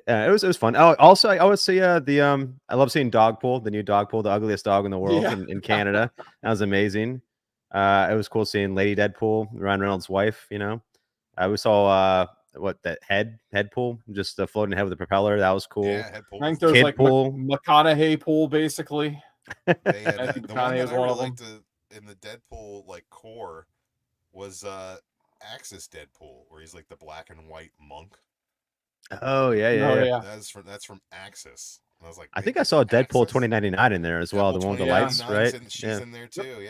It was fun. Oh, also I would say I love seeing Dogpool, the new Dogpool, the ugliest dog in the world in Canada. That was amazing. It was cool seeing Lady Deadpool, Ryan Reynolds' wife. We saw that headpool just floating ahead with the propeller. That was cool. Yeah, head I think there was Kid like pool. McConaughey pool, basically. They had I think the one McConaughey that was I one really of them. liked in the Deadpool like core was Axis Deadpool, where he's like the black and white monk. Oh yeah. That's from Axis. And I was like, I think I saw Deadpool Axis? 2099 in there as well. The one with the lights, 2099 's right? in- she's in there too.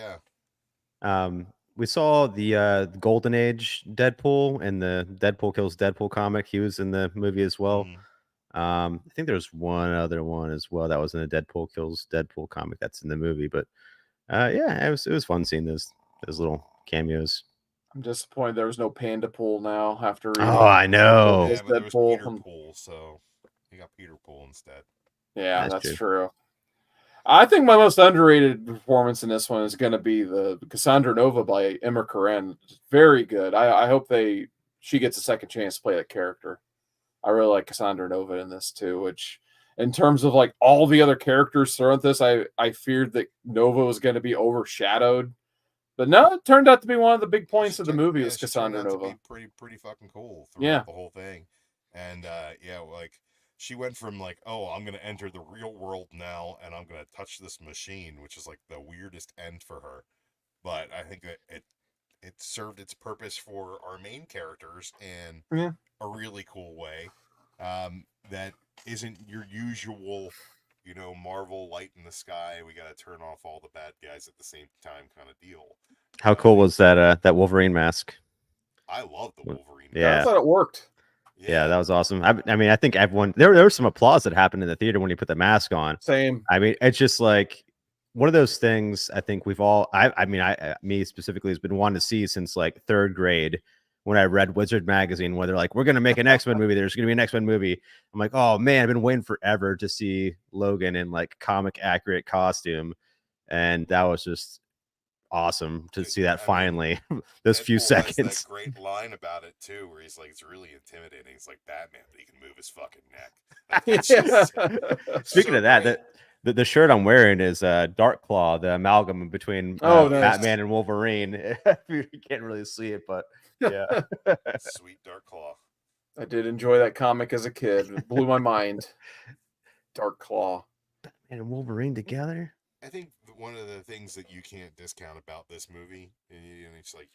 Yeah. We saw the Golden Age Deadpool and the Deadpool Kills Deadpool comic. He was in the movie as well. Mhm. I think there's one other one as well that was in the Deadpool Kills Deadpool comic that's in the movie. But yeah, it was fun seeing those little cameos. I'm disappointed there was no Panda pool now after reading. Oh, I know. Yeah, but there was Deadpool. Peter Pool, so you got Peter Pool instead. Yeah, That's that's true. I think my most underrated performance in this one is going to be the Cassandra Nova by Emma Corrin. Very good. I hope she gets a second chance to play that character. I really like Cassandra Nova in this too, which in terms of like all the other characters throughout this, I feared that Nova was going to be overshadowed. But no, it turned out to be one of the big points of the movie was Cassandra Nova. Pretty fucking cool Yeah. throughout the whole thing. And like she went from like, oh, I'm gonna enter the real world now and I'm gonna touch this machine, which is like the weirdest end for her. But I think that it served its purpose for our main characters in a really cool way. That isn't your usual, Marvel light in the sky, we got to turn off all the bad guys at the same time kind of deal. How cool was that Wolverine mask? I love the Wolverine. Yeah. I thought it worked. Yeah, that was awesome. I mean, I think everyone there was some applause that happened in the theater when he put the mask on. Same. I mean, it's just like one of those things I think we've all me specifically has been wanting to see since like third grade when I read Wizard magazine where they're like, we're gonna make an X-Men movie. There's gonna be an X-Men movie. I'm like, oh man, I've been waiting forever to see Logan in like comic accurate costume. And that was just awesome to see that I mean, finally. Those few Deadpool has seconds. that great line about it too, where he's like, it's really intimidating. He's like Batman, but he can move his fucking neck. Like, that's just Speaking so of that, great. the shirt I'm wearing is Dark Claw, the amalgam between Oh, nice. Batman and Wolverine. You can't really see it, but yeah. Sweet Dark Claw. I did enjoy that comic as a kid. It blew my mind. Dark Claw. Batman and Wolverine together. I think one of the things that you can't discount about this movie, and it's like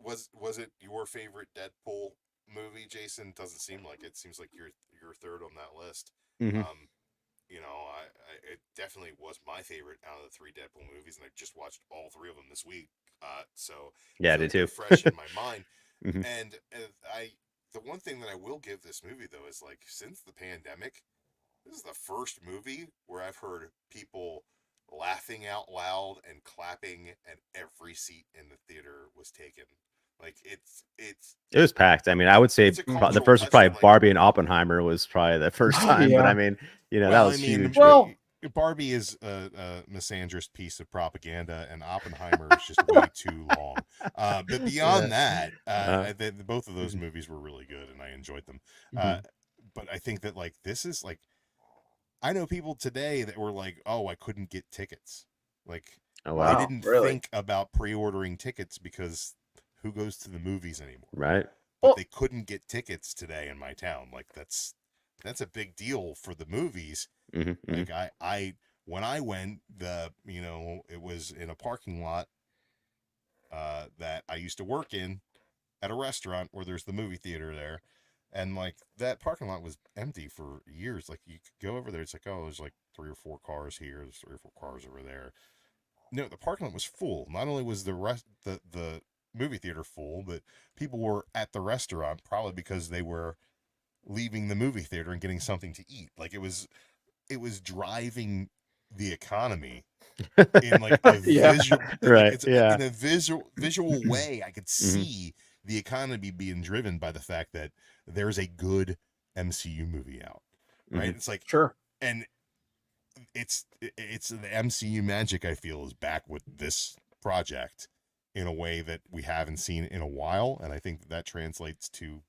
was it your favorite Deadpool movie, Jason? Doesn't seem like it. Seems like you're third on that list. Mm-hmm. It definitely was my favorite out of the 3 Deadpool movies, and I just watched all 3 of them this week. So yeah, I did too. Fresh in my mind. Mm-hmm. And the one thing that I will give this movie though is like since the pandemic, this is the first movie where I've heard people laughing out loud and clapping, and every seat in the theater was taken. Like it was packed. I mean, I would say the first was probably Barbie and Oppenheimer was probably the first time. But I mean, that was huge. Well, Barbie is a misandrous piece of propaganda, and Oppenheimer is just way too long. But beyond that, both of those movies were really good, and I enjoyed them. But I think that like this is like, I know people today that were like, "Oh, I couldn't get tickets." Like, they didn't think about pre-ordering tickets because who goes to the movies anymore? Right. But they couldn't get tickets today in my town. Like that's a big deal for the movies. Mm-hmm. Like I when I went, it was in a parking lot that I used to work in at a restaurant where there's the movie theater there. And like that parking lot was empty for years. Like you could go over there, it's like, oh, there's like 3 or 4 cars here, there's 3 or 4 cars over there. No, the parking lot was full. Not only was the movie theater full, but people were at the restaurant probably because they were leaving the movie theater and getting something to eat. Like it was driving the economy in like a visual, right? in a visual way. I could see the economy being driven by the fact that there's a good MCU movie out, right? It's like, sure, and it's the MCU magic, I feel, is back with this project in a way that we haven't seen in a while, and I think that translates to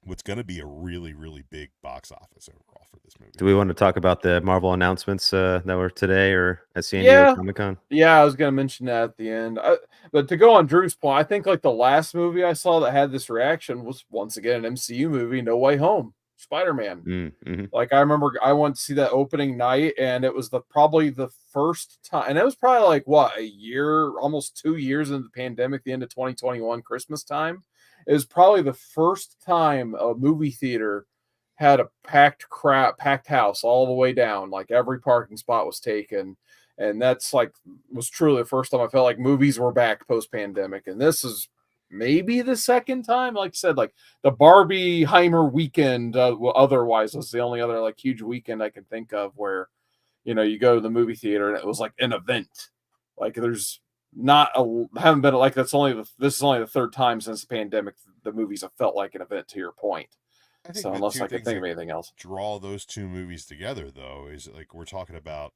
what's going to be a really, really big box office overall for this movie. Do we want to talk about the Marvel announcements that were today or at San Diego Comic-Con? Yeah, I was going to mention that at the end. But to go on Drew's point, I think like the last movie I saw that had this reaction was once again an MCU movie, No Way Home, Spider-Man. Like I remember I went to see that opening night, and it was probably the first time, and it was probably like what, a year, almost 2 years into the pandemic, the end of 2021, Christmas time. It was probably the first time a movie theater had a packed house all the way down. Like every parking spot was taken. And that's like, was truly the first time I felt like movies were back post-pandemic. And this is maybe the second time, like I said, like the Barbieheimer weekend, otherwise was the only other like huge weekend I can think of where, you go to the movie theater and it was like an event. Like there's haven't been like this is only the third time since the pandemic the movies have felt like an event, to your point. So unless I can think of anything else, draw those 2 movies together though is like we're talking about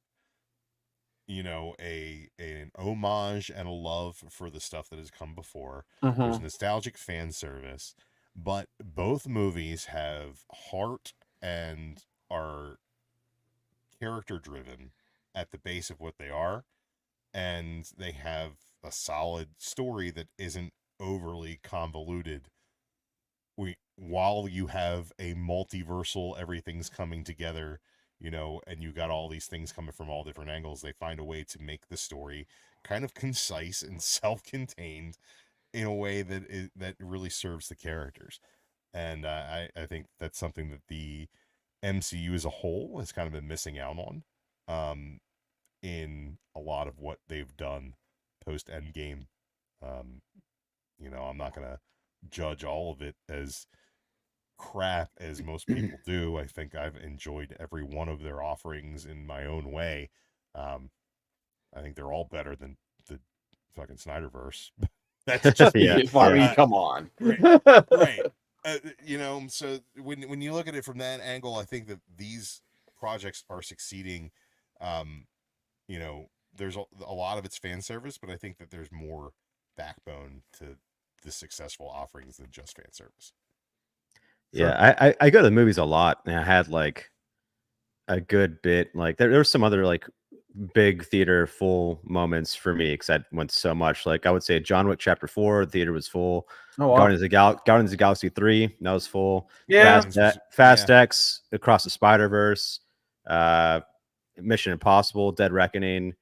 an homage and a love for the stuff that has come before. There's nostalgic fan service, but both movies have heart and are character driven at the base of what they are, and they have a solid story that isn't overly convoluted. While you have a multiversal, everything's coming together, and you got all these things coming from all different angles, they find a way to make the story kind of concise and self-contained in a way that really serves the characters. And I think that's something that the MCU as a whole has kind of been missing out on in a lot of what they've done post Endgame. I'm not gonna judge all of it as crap as most people do. I think I've enjoyed every one of their offerings in my own way. I think they're all better than the fucking Snyderverse. That's just I mean, come on. Right. So when you look at it from that angle, I think that these projects are succeeding, there's a lot of it's fan service, but I think that there's more backbone to the successful offerings than just fan service. Yeah, I go to the movies a lot, and I had like a good bit. Like there were some other like big theater full moments for me because I went so much. Like I would say John Wick Chapter 4, the theater was full. Oh, wow. Guardians of the Galaxy 3, that was full. Yeah. Fast X, Across the Spider-Verse, Mission Impossible, Dead Reckoning,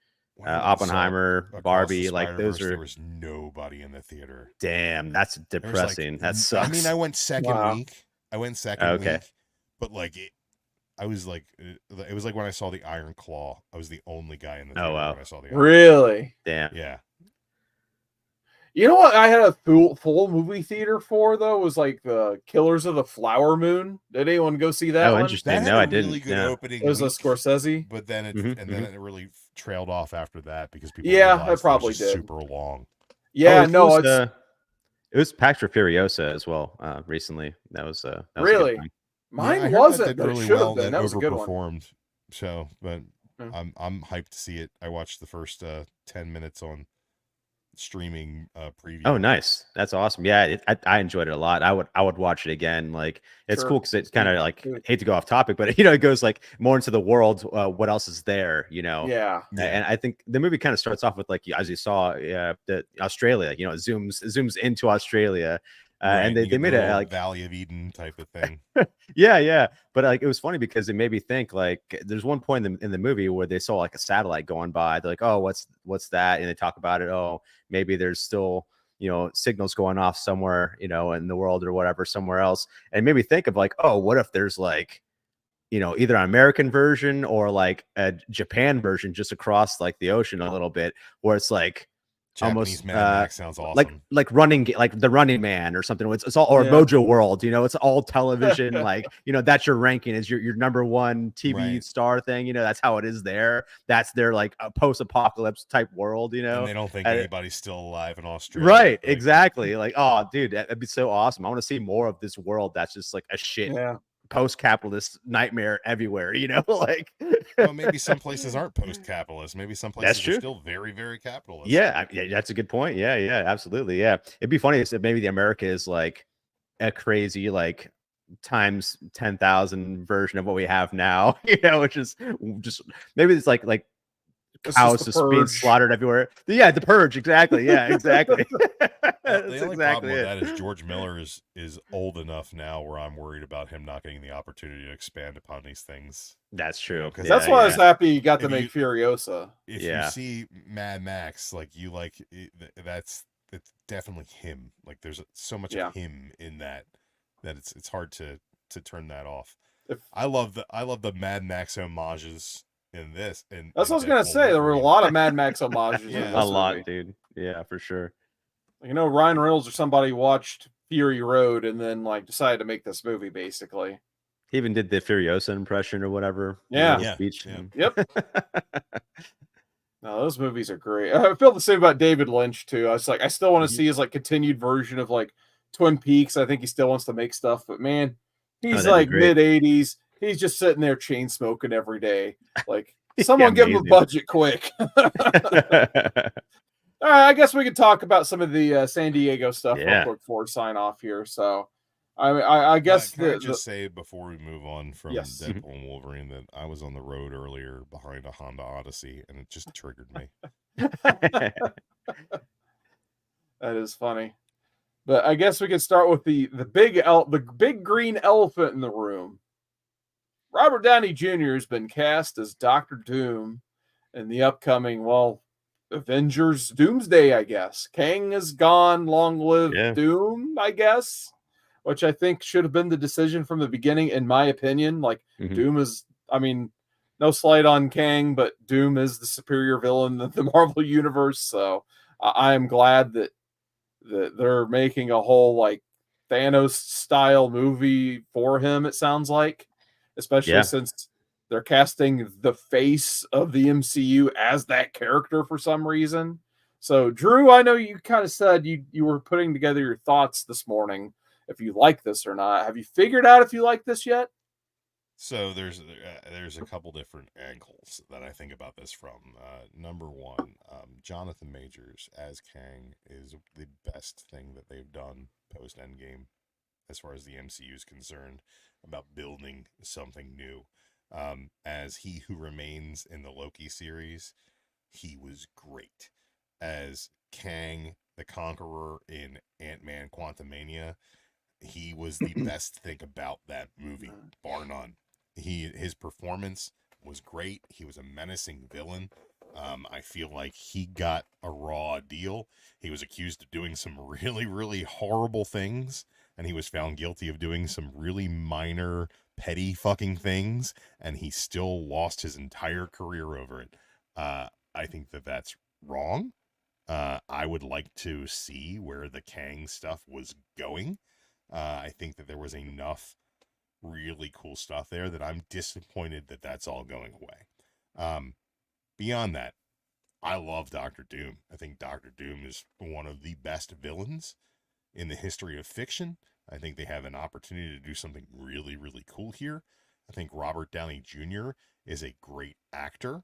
Oppenheimer, Barbie. Like those are. There was nobody in the theater. Damn, that's depressing. Like, that sucks. I mean, I went second week. Okay. Week, but like I was like, it was like when I saw the Iron Claw. I was the only guy in the theater when I saw the Iron Really? Claw. Damn. Yeah. You know what I had a full movie theater for, though, was like the Killers of the Flower Moon. Did anyone go see that one? Interesting. No, I didn't. Really good opening. It was a Scorsese. But then it really trailed off after that because people it probably did. Super long. Yeah, it was Pax Furiosa as well recently. That was really. Mine wasn't. But really it should have been. That was a good one. So, but I'm hyped to see it. I watched the first 10 minutes on streaming preview. Oh, nice. That's awesome. Yeah, I enjoyed it a lot. I would watch it again. Like it's cool because it's kind of like, hate to go off topic, but it goes like more into the world. What else is there? Yeah. And I think the movie kind of starts off with like, as you saw, the Australia. It zooms into Australia. And they made a like Valley of Eden type of thing. yeah, but like it was funny because it made me think like there's one point in the movie where they saw like a satellite going by. They're like, oh, what's that? And they talk about it. Oh, maybe there's still signals going off somewhere in the world or whatever somewhere else. And it made me think of like, oh, what if there's like either an American version or like a Japan version just across like the ocean a little bit, where it's like Japanese Mad Max sounds awesome. Like the Running Man or something. It's all or Mojo World. It's all television. Like that's your ranking is your number one TV star thing. That's how it is there. That's their like a post-apocalypse type world. And they don't think anybody's still alive in Australia. Right? Exactly. Like, oh, dude, that'd be so awesome. I want to see more of this world. That's just like a shit. Yeah. Post-capitalist nightmare everywhere, like well, maybe some places aren't post-capitalist, maybe some places are still very, very capitalist. Yeah, that's a good point. Yeah, absolutely. Yeah, it'd be funny if maybe the America is like a crazy like times 10,000 version of what we have now, which is just maybe it's like cows just being slaughtered everywhere. Yeah, the purge. Exactly. Yeah, exactly. The only problem with that is George Miller is old enough now where I'm worried about him not getting the opportunity to expand upon these things. That's true. That's why I was happy you got to make Furiosa. If you see Mad Max, that's definitely him. Like there's so much of him in that it's hard to turn that off. I love the Mad Max homages in this. And that's what I was gonna say. There were a lot of Mad Max homages. A lot, dude. Yeah, for sure. Ryan Reynolds or somebody watched Fury Road and then like decided to make this movie. Basically, he even did the Furiosa impression or whatever. Yeah. Speech. Yeah. Yep. No, those movies are great. I feel the same about David Lynch too. I still want to see his like continued version of like Twin Peaks. I think he still wants to make stuff, but man, he's like mid-80s. He's just sitting there chain smoking every day. Like, someone give him a budget quick. All right, I guess we could talk about some of the San Diego stuff real quick before we sign off here. So, I guess can I just say before we move on from Deadpool and Wolverine that I was on the road earlier behind a Honda Odyssey and it just triggered me. That is funny. But I guess we could start with the big green elephant in the room. Robert Downey Jr. has been cast as Dr. Doom in the upcoming, Avengers Doomsday, I guess. Kang is gone, long live Doom, I guess, which I think should have been the decision from the beginning, in my opinion. Like, Doom is, no slight on Kang, but Doom is the superior villain of the Marvel Universe, so I am glad that they're making a whole, like, Thanos-style movie for him, it sounds like. Especially since they're casting the face of the MCU as that character for some reason. So, Drew, I know you kind of said you were putting together your thoughts this morning, if you like this or not. Have you figured out if you like this yet? So there's a couple different angles that I think about this from. Number one, Jonathan Majors as Kang is the best thing that they've done post Endgame, as far as the MCU is concerned, about building something new. As He Who Remains in the Loki series, he was great. As Kang the Conqueror in Ant-Man Quantumania, he was the best thing about that movie, bar none. His performance was great. He was a menacing villain. I feel like he got a raw deal. He was accused of doing some really, really horrible things, and he was found guilty of doing some really minor, petty fucking things, and he still lost his entire career over it. I think that that's wrong. I would like to see where the Kang stuff was going. I think that there was enough really cool stuff there that I'm disappointed that that's all going away. Beyond that, I love Doctor Doom. I think Doctor Doom is one of the best villains in the history of fiction. I think they have an opportunity to do something really, really cool here. I think Robert Downey Jr. is a great actor.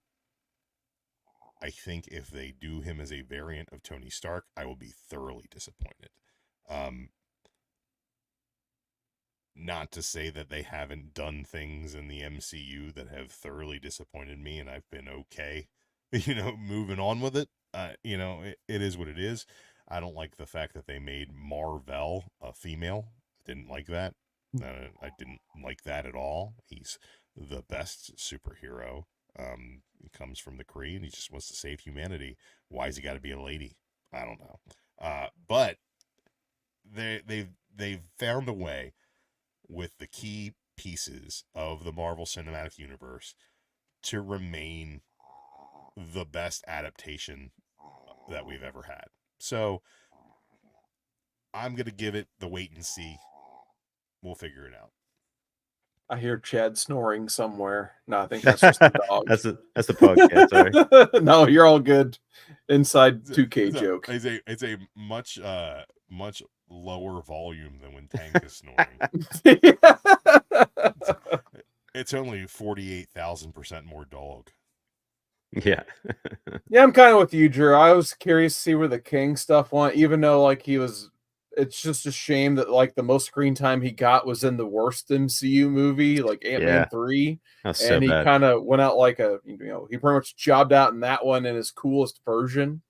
I think if they do him as a variant of Tony Stark, I will be thoroughly disappointed. Not to say that they haven't done things in the MCU that have thoroughly disappointed me, and I've been okay, moving on with it. It is what it is. I don't like the fact that they made Marvel a female. Didn't like that. I didn't like that at all. He's the best superhero. He comes from the Kree, and he just wants to save humanity. Why has he got to be a lady? I don't know. But they've found a way with the key pieces of the Marvel Cinematic Universe to remain the best adaptation that we've ever had. So I'm going to give it the wait and see. We'll figure it out. I hear Chad snoring somewhere. No, I think that's just the dog. that's the podcast. Sorry. No, you're all good. Inside 2K joke. It's a much lower volume than when Tank is snoring. It's only 48,000% more dog. Yeah. Yeah, I'm kind of with you, Drew. I was curious to see where the King stuff went, even though it's just a shame that like the most screen time he got was in the worst MCU movie, like Ant-Man 3. That's so and he bad. kind of went out like he pretty much jobbed out in that one in his coolest version.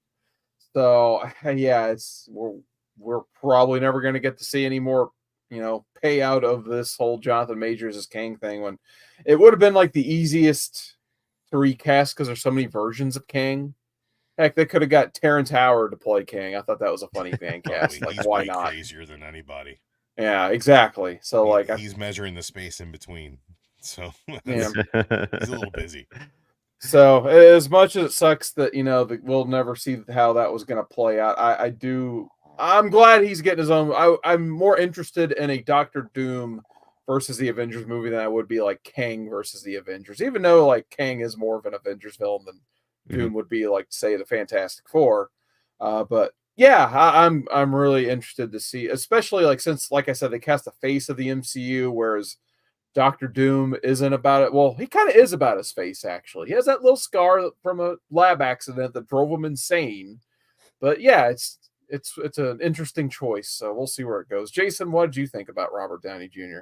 So yeah, we're probably never going to get to see any more, payout of this whole Jonathan Majors as Kang thing, when it would have been like the easiest to recast because there's so many versions of Kang. Heck, they could have got Terrence Howard to play Kang. I thought that was a funny fan cast. He's like, why way not? Crazier than anybody. Yeah, exactly. So he's measuring the space in between. So yeah. He's a little busy. So as much as it sucks that we'll never see how that was going to play out, I'm glad he's getting his own. I'm more interested in a Doctor Doom versus the Avengers movie than I would be like Kang versus the Avengers, even though like Kang is more of an Avengers villain than Doom would be, like, say, the Fantastic Four. But yeah, I'm really interested to see, especially like since, like I said, they cast the face of the MCU, whereas Doctor Doom isn't about it. Well, he kind of is about his face, actually. He has that little scar from a lab accident that drove him insane. But yeah, it's an interesting choice. So we'll see where it goes. Jason, what did you think about Robert Downey Jr.?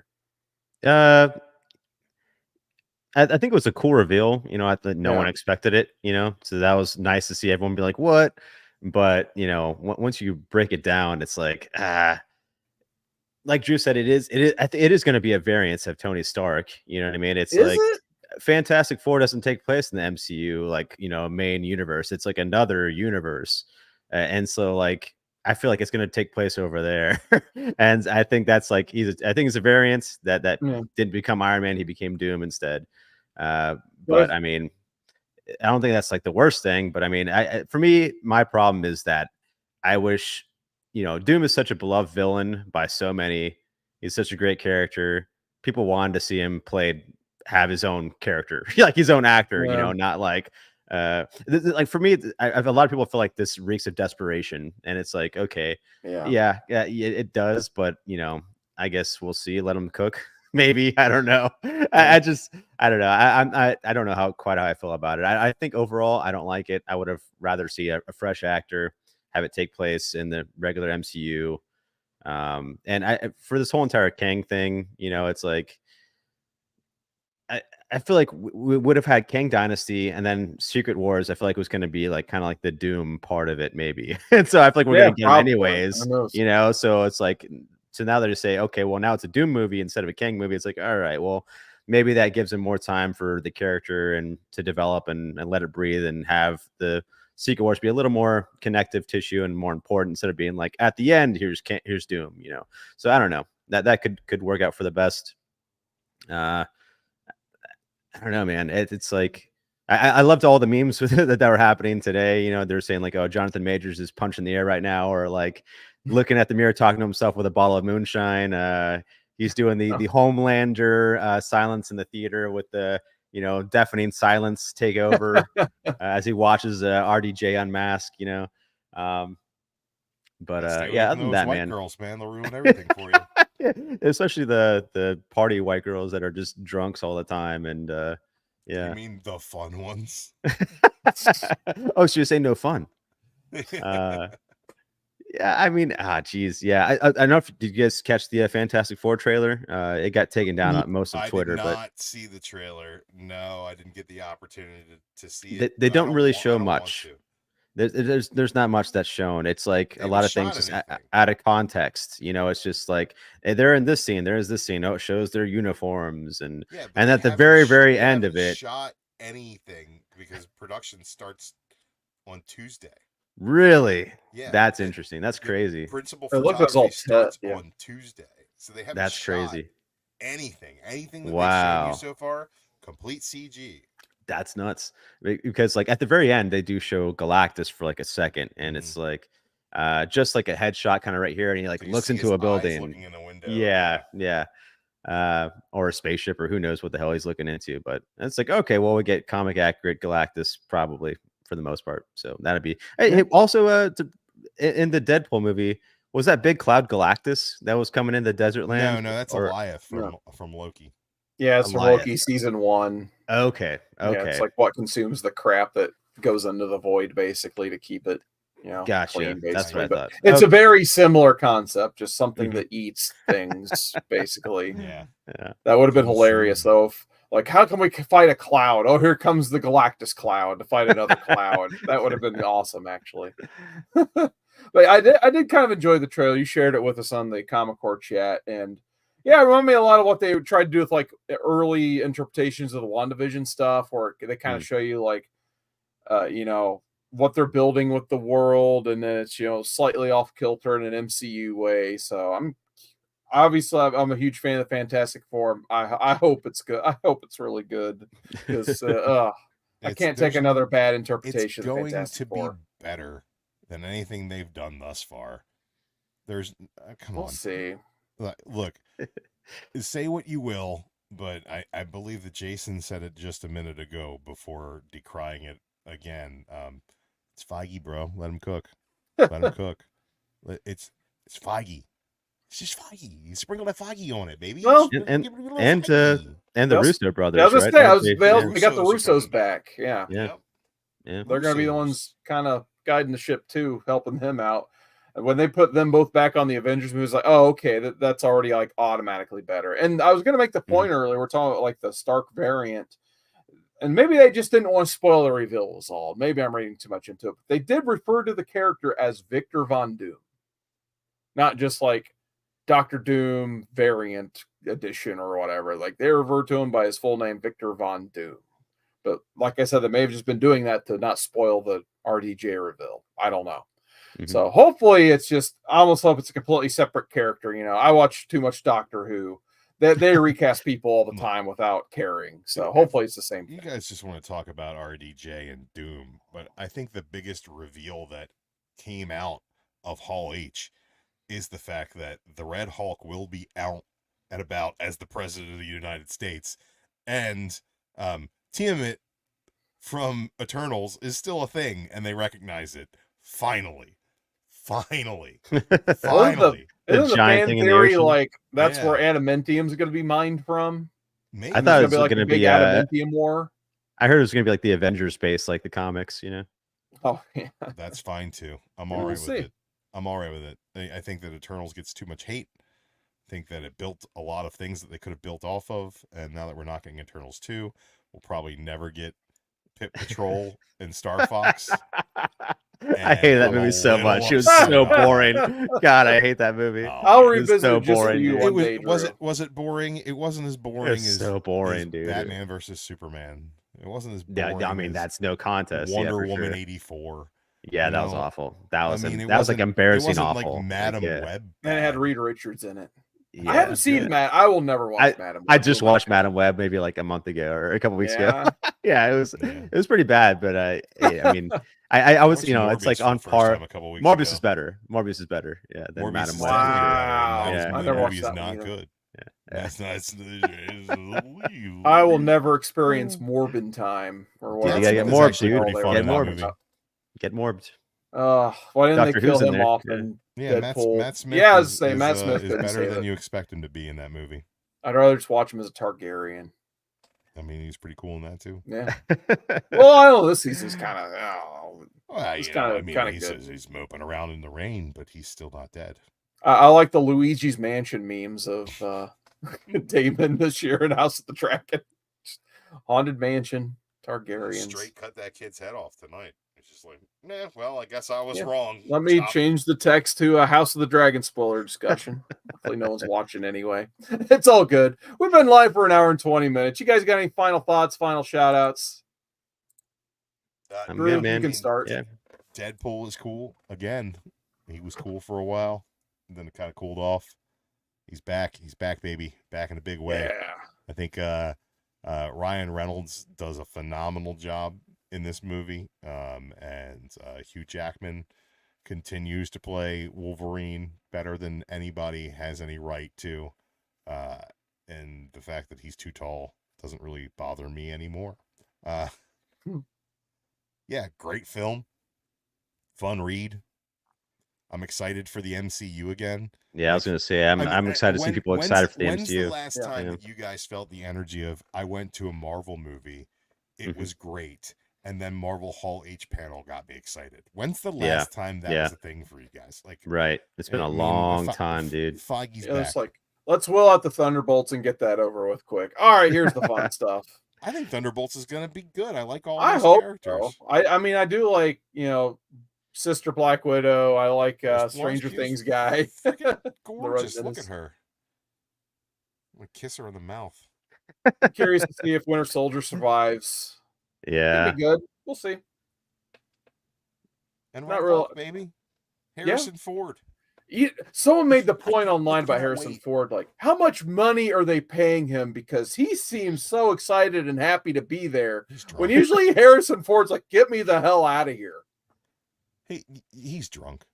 I think it was a cool reveal. I thought no one expected it. So that was nice to see everyone be like, "What?" But once you break it down, it's like like Drew said, it is going to be a variance of Tony Stark. You know what I mean? It's Fantastic Four doesn't take place in the MCU, like main universe. It's like another universe, and so like I feel like it's going to take place over there, and I think that's like I think it's a variance that didn't become Iron Man. He became Doom instead. But I mean, I don't think that's like the worst thing. But I mean, for me, my problem is that I wish, Doom is such a beloved villain by so many. He's such a great character. People wanted to see him have his own character, like his own actor, not like, like for me, a lot of people feel like this reeks of desperation, and it's like, okay, yeah, it does, but I guess we'll see. Let him cook. Maybe, I don't know. I just I don't know. I don't know how I feel about it. I think overall I don't like it. I would have rather see a fresh actor, have it take place in the regular MCU. And for this whole entire Kang thing, it's like I feel like we would have had Kang Dynasty and then Secret Wars. I feel like it was going to be like kind of like the Doom part of it, maybe. And so I feel like we're going to get them anyways, So it's like, so now they just say, okay, well now it's a Doom movie instead of a Kang movie. It's like, all right, well maybe that gives them more time for the character and to develop and let it breathe and have the Secret Wars be a little more connective tissue and more important instead of being like at the end here's Doom. So I don't know, that could work out for the best. I don't know, man. It's like I loved all the memes that were happening today. They're saying like, "Oh, Jonathan Majors is punching the air right now," or like looking at the mirror, talking to himself with a bottle of moonshine. He's doing the Homelander silence in the theater with the deafening silence take over as he watches RDJ unmask. But yeah, other than that, white girls, man, they'll ruin everything for you. Yeah, especially the party white girls that are just drunks all the time, and yeah. You mean the fun ones? Oh, so you're saying no fun? Yeah, I mean, geez, yeah. I don't know if did you guys catch the Fantastic Four trailer? It got taken down on most of Twitter. I did not but see the trailer. No, I didn't get the opportunity to see it. They don't really show much. There's not much that's shown. It's like a lot of things just out of context. It's just like they're in this scene, there is this scene. Oh, it shows their uniforms and at the very, very end of it, shot anything because production starts on Tuesday. Really? Yeah, that's interesting. That's crazy. Principal photography starts on Tuesday, so they haven't. That's crazy. Anything that they've shown you so far, complete CG. That's nuts, because like at the very end they do show Galactus for like a second, and it's like just like a headshot kind of right here, and he like looks into a building, looking in the window. Yeah. Or a spaceship, or who knows what the hell he's looking into. But it's like, okay, well, we get comic accurate Galactus probably for the most part, so that'd be also in the Deadpool movie. Was that big cloud Galactus that was coming in the desert land? No, that's Goliath from Loki. Yeah, it's from Loki season 1. Okay. Yeah, it's like what consumes the crap that goes into the void, basically, to keep it, gotcha. clean, basically. That's what I thought. It's a very similar concept, just something that eats things, basically. Yeah. That would have been hilarious, though. If, like, how can we fight a cloud? Oh, here comes the Galactus cloud to fight another cloud. That would have been awesome, actually. But I did kind of enjoy the trailer. You shared it with us on the Comic Core chat, and yeah, it reminded me a lot of what they tried to do with like early interpretations of the WandaVision stuff, where they kind of show you like, what they're building with the world, and then it's slightly off kilter in an MCU way. So I'm a huge fan of the Fantastic Four. I hope it's good. I hope it's really good, because I can't take another bad interpretation. It's going of Fantastic to Four. be better than anything they've done thus far. There's we'll see. Look, say what you will, but I believe that Jason said it just a minute ago before decrying it again. It's Feige, bro. Let him cook. Let him cook. It's Feige. It's just Feige. You sprinkle that Feige on it, baby. Well, and the Russo brothers. They got the Russos back. Yeah. They're going to be the ones kind of guiding the ship too, helping him out. And when they put them both back on the Avengers movie, it's like, oh, okay, that's already like automatically better. And I was going to make the point earlier, we're talking about like the Stark variant, and maybe they just didn't want to spoil the reveal was all. Maybe I'm reading too much into it. But they did refer to the character as Victor Von Doom, not just like Doctor Doom variant edition or whatever. Like they refer to him by his full name, Victor Von Doom. But like I said, they may have just been doing that to not spoil the RDJ reveal. I don't know. So hopefully it's just, I almost hope it's a completely separate character. I watch too much Doctor Who. They recast people all the time without caring. So hopefully it's the same thing. You guys just want to talk about RDJ and Doom, but I think the biggest reveal that came out of Hall H is the fact that the Red Hulk will be out and about as the President of the United States. And Tiamat from Eternals is still a thing, and they recognize it. Finally. Finally. Isn't the giant fan thing in the theory ocean? like that's Yeah. where adamantium's going to be mined from? Maybe. I thought It's it going was to be like going a to big be. adamantium war. I heard it was going to be like the Avengers base, like the comics. Oh yeah, That's fine too. I'm We'll all right with see. it. I'm all right with it. I think that Eternals gets too much hate. I think that it built a lot of things that they could have built off of, and now that we're not getting Eternals 2, we'll probably never get Pit Patrol and Star Fox. I hate that I'm movie a so little much. It was upset so about boring. that. God, I hate that movie. Oh, I'll man. revisit so it just for boring, you dude. one day. Was it boring? It wasn't as boring It's as so boring, as dude. Batman versus Superman. It wasn't as Yeah, boring. I mean, as that's no contest. Wonder for Woman sure. 84. Yeah, you that was know? awful. That was it that was like wasn't- embarrassing It wasn't awful. like Madam yeah. Web. And it had bad. Reed Richards in it. Yeah, I haven't seen Matt. I will never watch Madam Web. I just watched Madam Web maybe like a month ago or a couple weeks ago. Yeah, it was pretty bad, but I mean, I was, watched it's like Morbius for on the first par. time a couple weeks Morbius ago. is better. Morbius is better. Yeah, than Morbius Madam is Web. definitely better. Wow. Yeah. I The never movie watched is that not one either. good. Yeah. I will never experience Morbin time or Dude, you whatever. gotta get That's Morb, actually dude. pretty fun Get in that Morb. movie. Get Morbed. Why didn't Doctor they kill Who's in him there. off Yeah. in Yeah, Deadpool? Matt Smith. Yeah, I is, was saying Matt Smith is couldn't better save than it. you expect him to be in that movie. I'd rather just watch him as a Targaryen. I mean, he's pretty cool in that too. Yeah. Well, I don't know. This season's kind of. Well, It's you know, kinda- I mean, kinda he good. says he's moping around in the rain, but he's still not dead. I like the Luigi's Mansion memes of Damon this year in House of the Dragon. Haunted Mansion, Targaryens. Straight cut that kid's head off tonight. It's just like, nah, well, I guess I was Yeah. wrong. Let me Stop. change the text to a House of the Dragon spoiler discussion. Hopefully no one's watching anyway. It's all good. We've been live for an hour and 20 minutes. You guys got any final thoughts, final shout outs? I'm Drew, good, man. you can start. Yeah. Deadpool is cool. Again, he was cool for a while. And then it kind of cooled off. He's back. He's back, baby. Back in a big way. Yeah. I think Ryan Reynolds does a phenomenal job in this movie. And Hugh Jackman continues to play Wolverine better than anybody has any right to. And the fact that he's too tall doesn't really bother me anymore. Yeah, great film. Fun read. I'm excited for the MCU again. Yeah, I was gonna say I'm excited to see people excited for the when's MCU. the last time that you guys felt the energy of I went to a Marvel movie, it was great, and then Marvel Hall H panel got me excited? When's the last time that was a thing for you guys? Like, right, it's been a long time, dude. Feige's It was back. like, let's will out the Thunderbolts and get that over with quick. All right, here's the fun stuff. I think Thunderbolts is gonna be good. I like all I those hope characters. so. I mean, I do like, Sister Black Widow. I like Florence Stranger Pugh's Things guy. freaking gorgeous. Look Dennis. at her. I'm gonna kiss her in the mouth. I'm curious to see if Winter Soldier survives. Yeah, Could be good. We'll see. And Not Red real- Hulk, baby. Harrison Ford. Someone made the point online about Can't Harrison wait. Ford, like, how much money are they paying him? Because he seems so excited and happy to be there. He's drunk. When usually Harrison Ford's like, get me the hell out of here. He's drunk.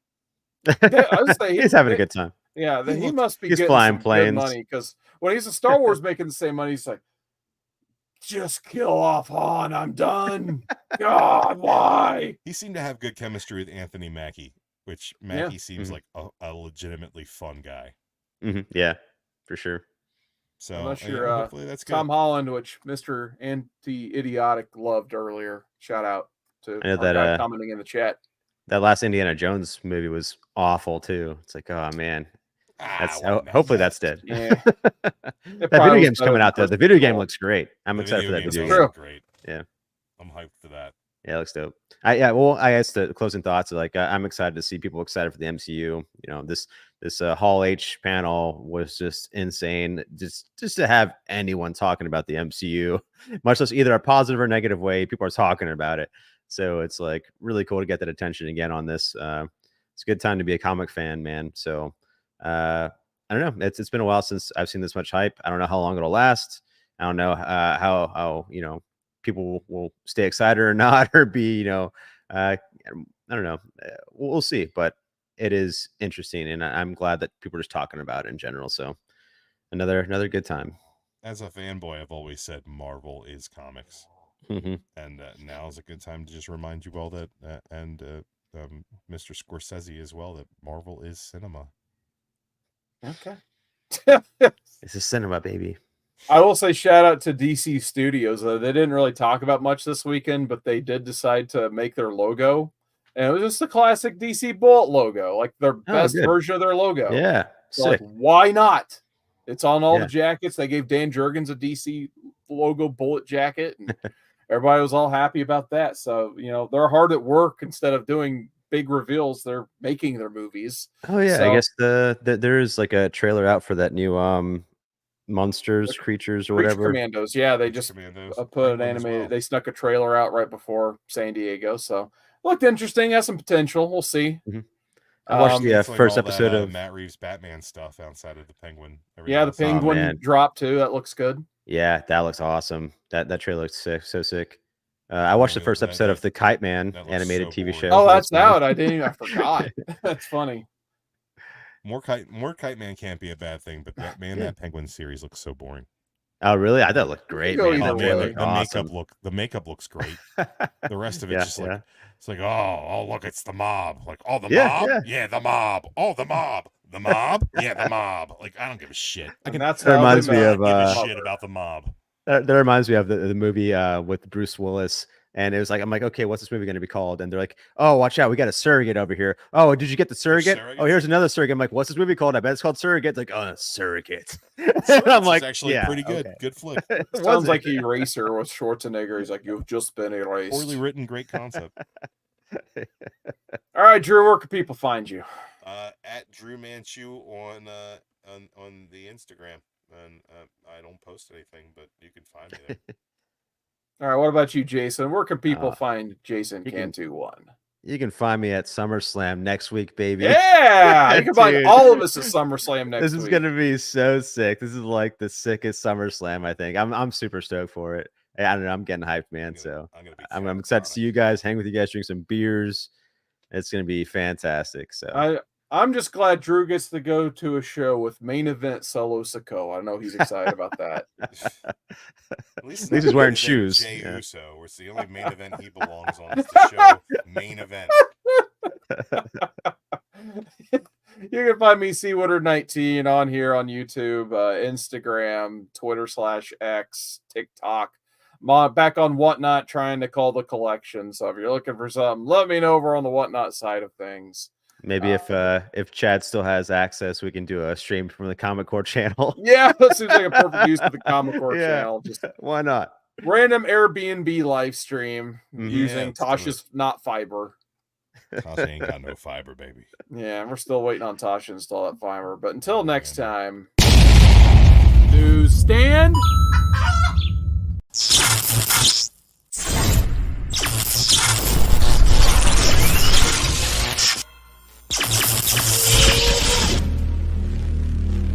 I would say he's having a good time. Yeah, then he must be he's getting flying some planes. good money, because when he's in Star Wars making the same money, he's like, just kill off Han, I'm done. God, why? He seemed to have good chemistry with Anthony Mackie, which Mackie seems like a legitimately fun guy. Yeah, for sure. So Unless you're hopefully that's good. Tom Holland, which Mr. Anti-Idiotic loved earlier. Shout out to I know our that, guy commenting in the chat. That last Indiana Jones movie was awful too. It's like, oh man, wasn't hopefully that that's dead. Yeah. That video game's coming out though. The video game looks great. I'm excited for that video game. Great. Yeah, I'm hyped for that. Yeah, it looks dope. I guess the closing thoughts are like I'm excited to see people excited for the MCU. This Hall H panel was just insane. Just to have anyone talking about the MCU, much less either a positive or negative way, people are talking about it. So it's like really cool to get that attention again on this. It's a good time to be a comic fan, man. So I don't know. It's been a while since I've seen this much hype. I don't know how long it'll last. I don't know how people will stay excited or not, or be I don't know. We'll see. But it is interesting, and I'm glad that people are just talking about it in general. So another good time. As a fanboy, I've always said Marvel is comics. And now is a good time to just remind you all that, and Mr. Scorsese as well that Marvel is cinema. Okay. It's a cinema, baby. I will say shout out to DC Studios. They didn't really talk about much this weekend, but they did decide to make their logo. And it was just the classic DC Bullet logo, like their best good. version of their logo. Yeah. So like, why not? It's on all the jackets. They gave Dan Jurgens a DC logo Bullet jacket, and everybody was all happy about that. So, you know, they're hard at work. Instead of doing big reveals, they're making their movies. Oh yeah, So, I guess there is like a trailer out for that new monsters, creatures, or whatever. Commandos. Yeah, they just put an animated. Well. They snuck a trailer out right before San Diego, so looked interesting. Has some potential. We'll see. Mm-hmm. I watched the first episode of Matt Reeves Batman stuff outside of the Penguin. Yeah, the Penguin dropped too. That looks good. Yeah, that looks awesome. That trailer looks sick, so sick. I watched the first episode of the Kite Man animated TV show. Oh, that's out. I forgot. That's funny. More Kite Man can't be a bad thing, but that Penguin series looks so boring. Oh, really? I thought it looked great. Man. Oh, man, the makeup looks great. The rest of it just like it's like, oh, look, it's the mob. Like, oh, the mob? Yeah, the mob. Oh, the mob. The mob? Yeah, the mob. Like, I don't give a shit. That reminds me of give a shit about the mob. That reminds me of the movie with Bruce Willis. And it was like, I'm like, okay, what's this movie going to be called? And they're like, oh, watch out, we got a surrogate over here. Oh, did you get the surrogate? Oh, here's another surrogate. I'm like, what's this movie called? I bet it's called Surrogate. It's like, oh, Surrogate. And I'm like, actually pretty good. Okay. Good flick. Sounds like Eraser with Schwarzenegger. He's like, you've just been erased. Poorly written, great concept. All right, Drew, where can people find you? At DruManchu on the Instagram. And I don't post anything, but you can find me there. All right, what about you, Jason? Where can people find Jason Cantu1? You can find me at SummerSlam next week, baby. Yeah, you can find all of us at SummerSlam next week. This is going to be so sick. This is like the sickest SummerSlam, I think. I'm super stoked for it. I don't know. I'm getting hyped, man. I'm excited to see you guys, hang with you guys, drink some beers. It's going to be fantastic. So I'm just glad Drew gets to go to a show with main event Solo Sikoa. I know he's excited about that. At least he's wearing shoes. Jey Uso. It's the only main event he belongs on. It's the show main event. You can find me CWooder19 on here on YouTube, Instagram, Twitter/X, TikTok. I'm back on Whatnot trying to call the collection. So if you're looking for something, let me know over on the Whatnot side of things. Maybe if Chad still has access, we can do a stream from the Comic Core channel. Yeah, that seems like a perfect use of the Comic Core channel. Just why not? Random Airbnb live stream using Tasha's not fiber. Tasha ain't got no fiber, baby. Yeah, we're still waiting on Tasha to install that fiber. But until next time, news stand.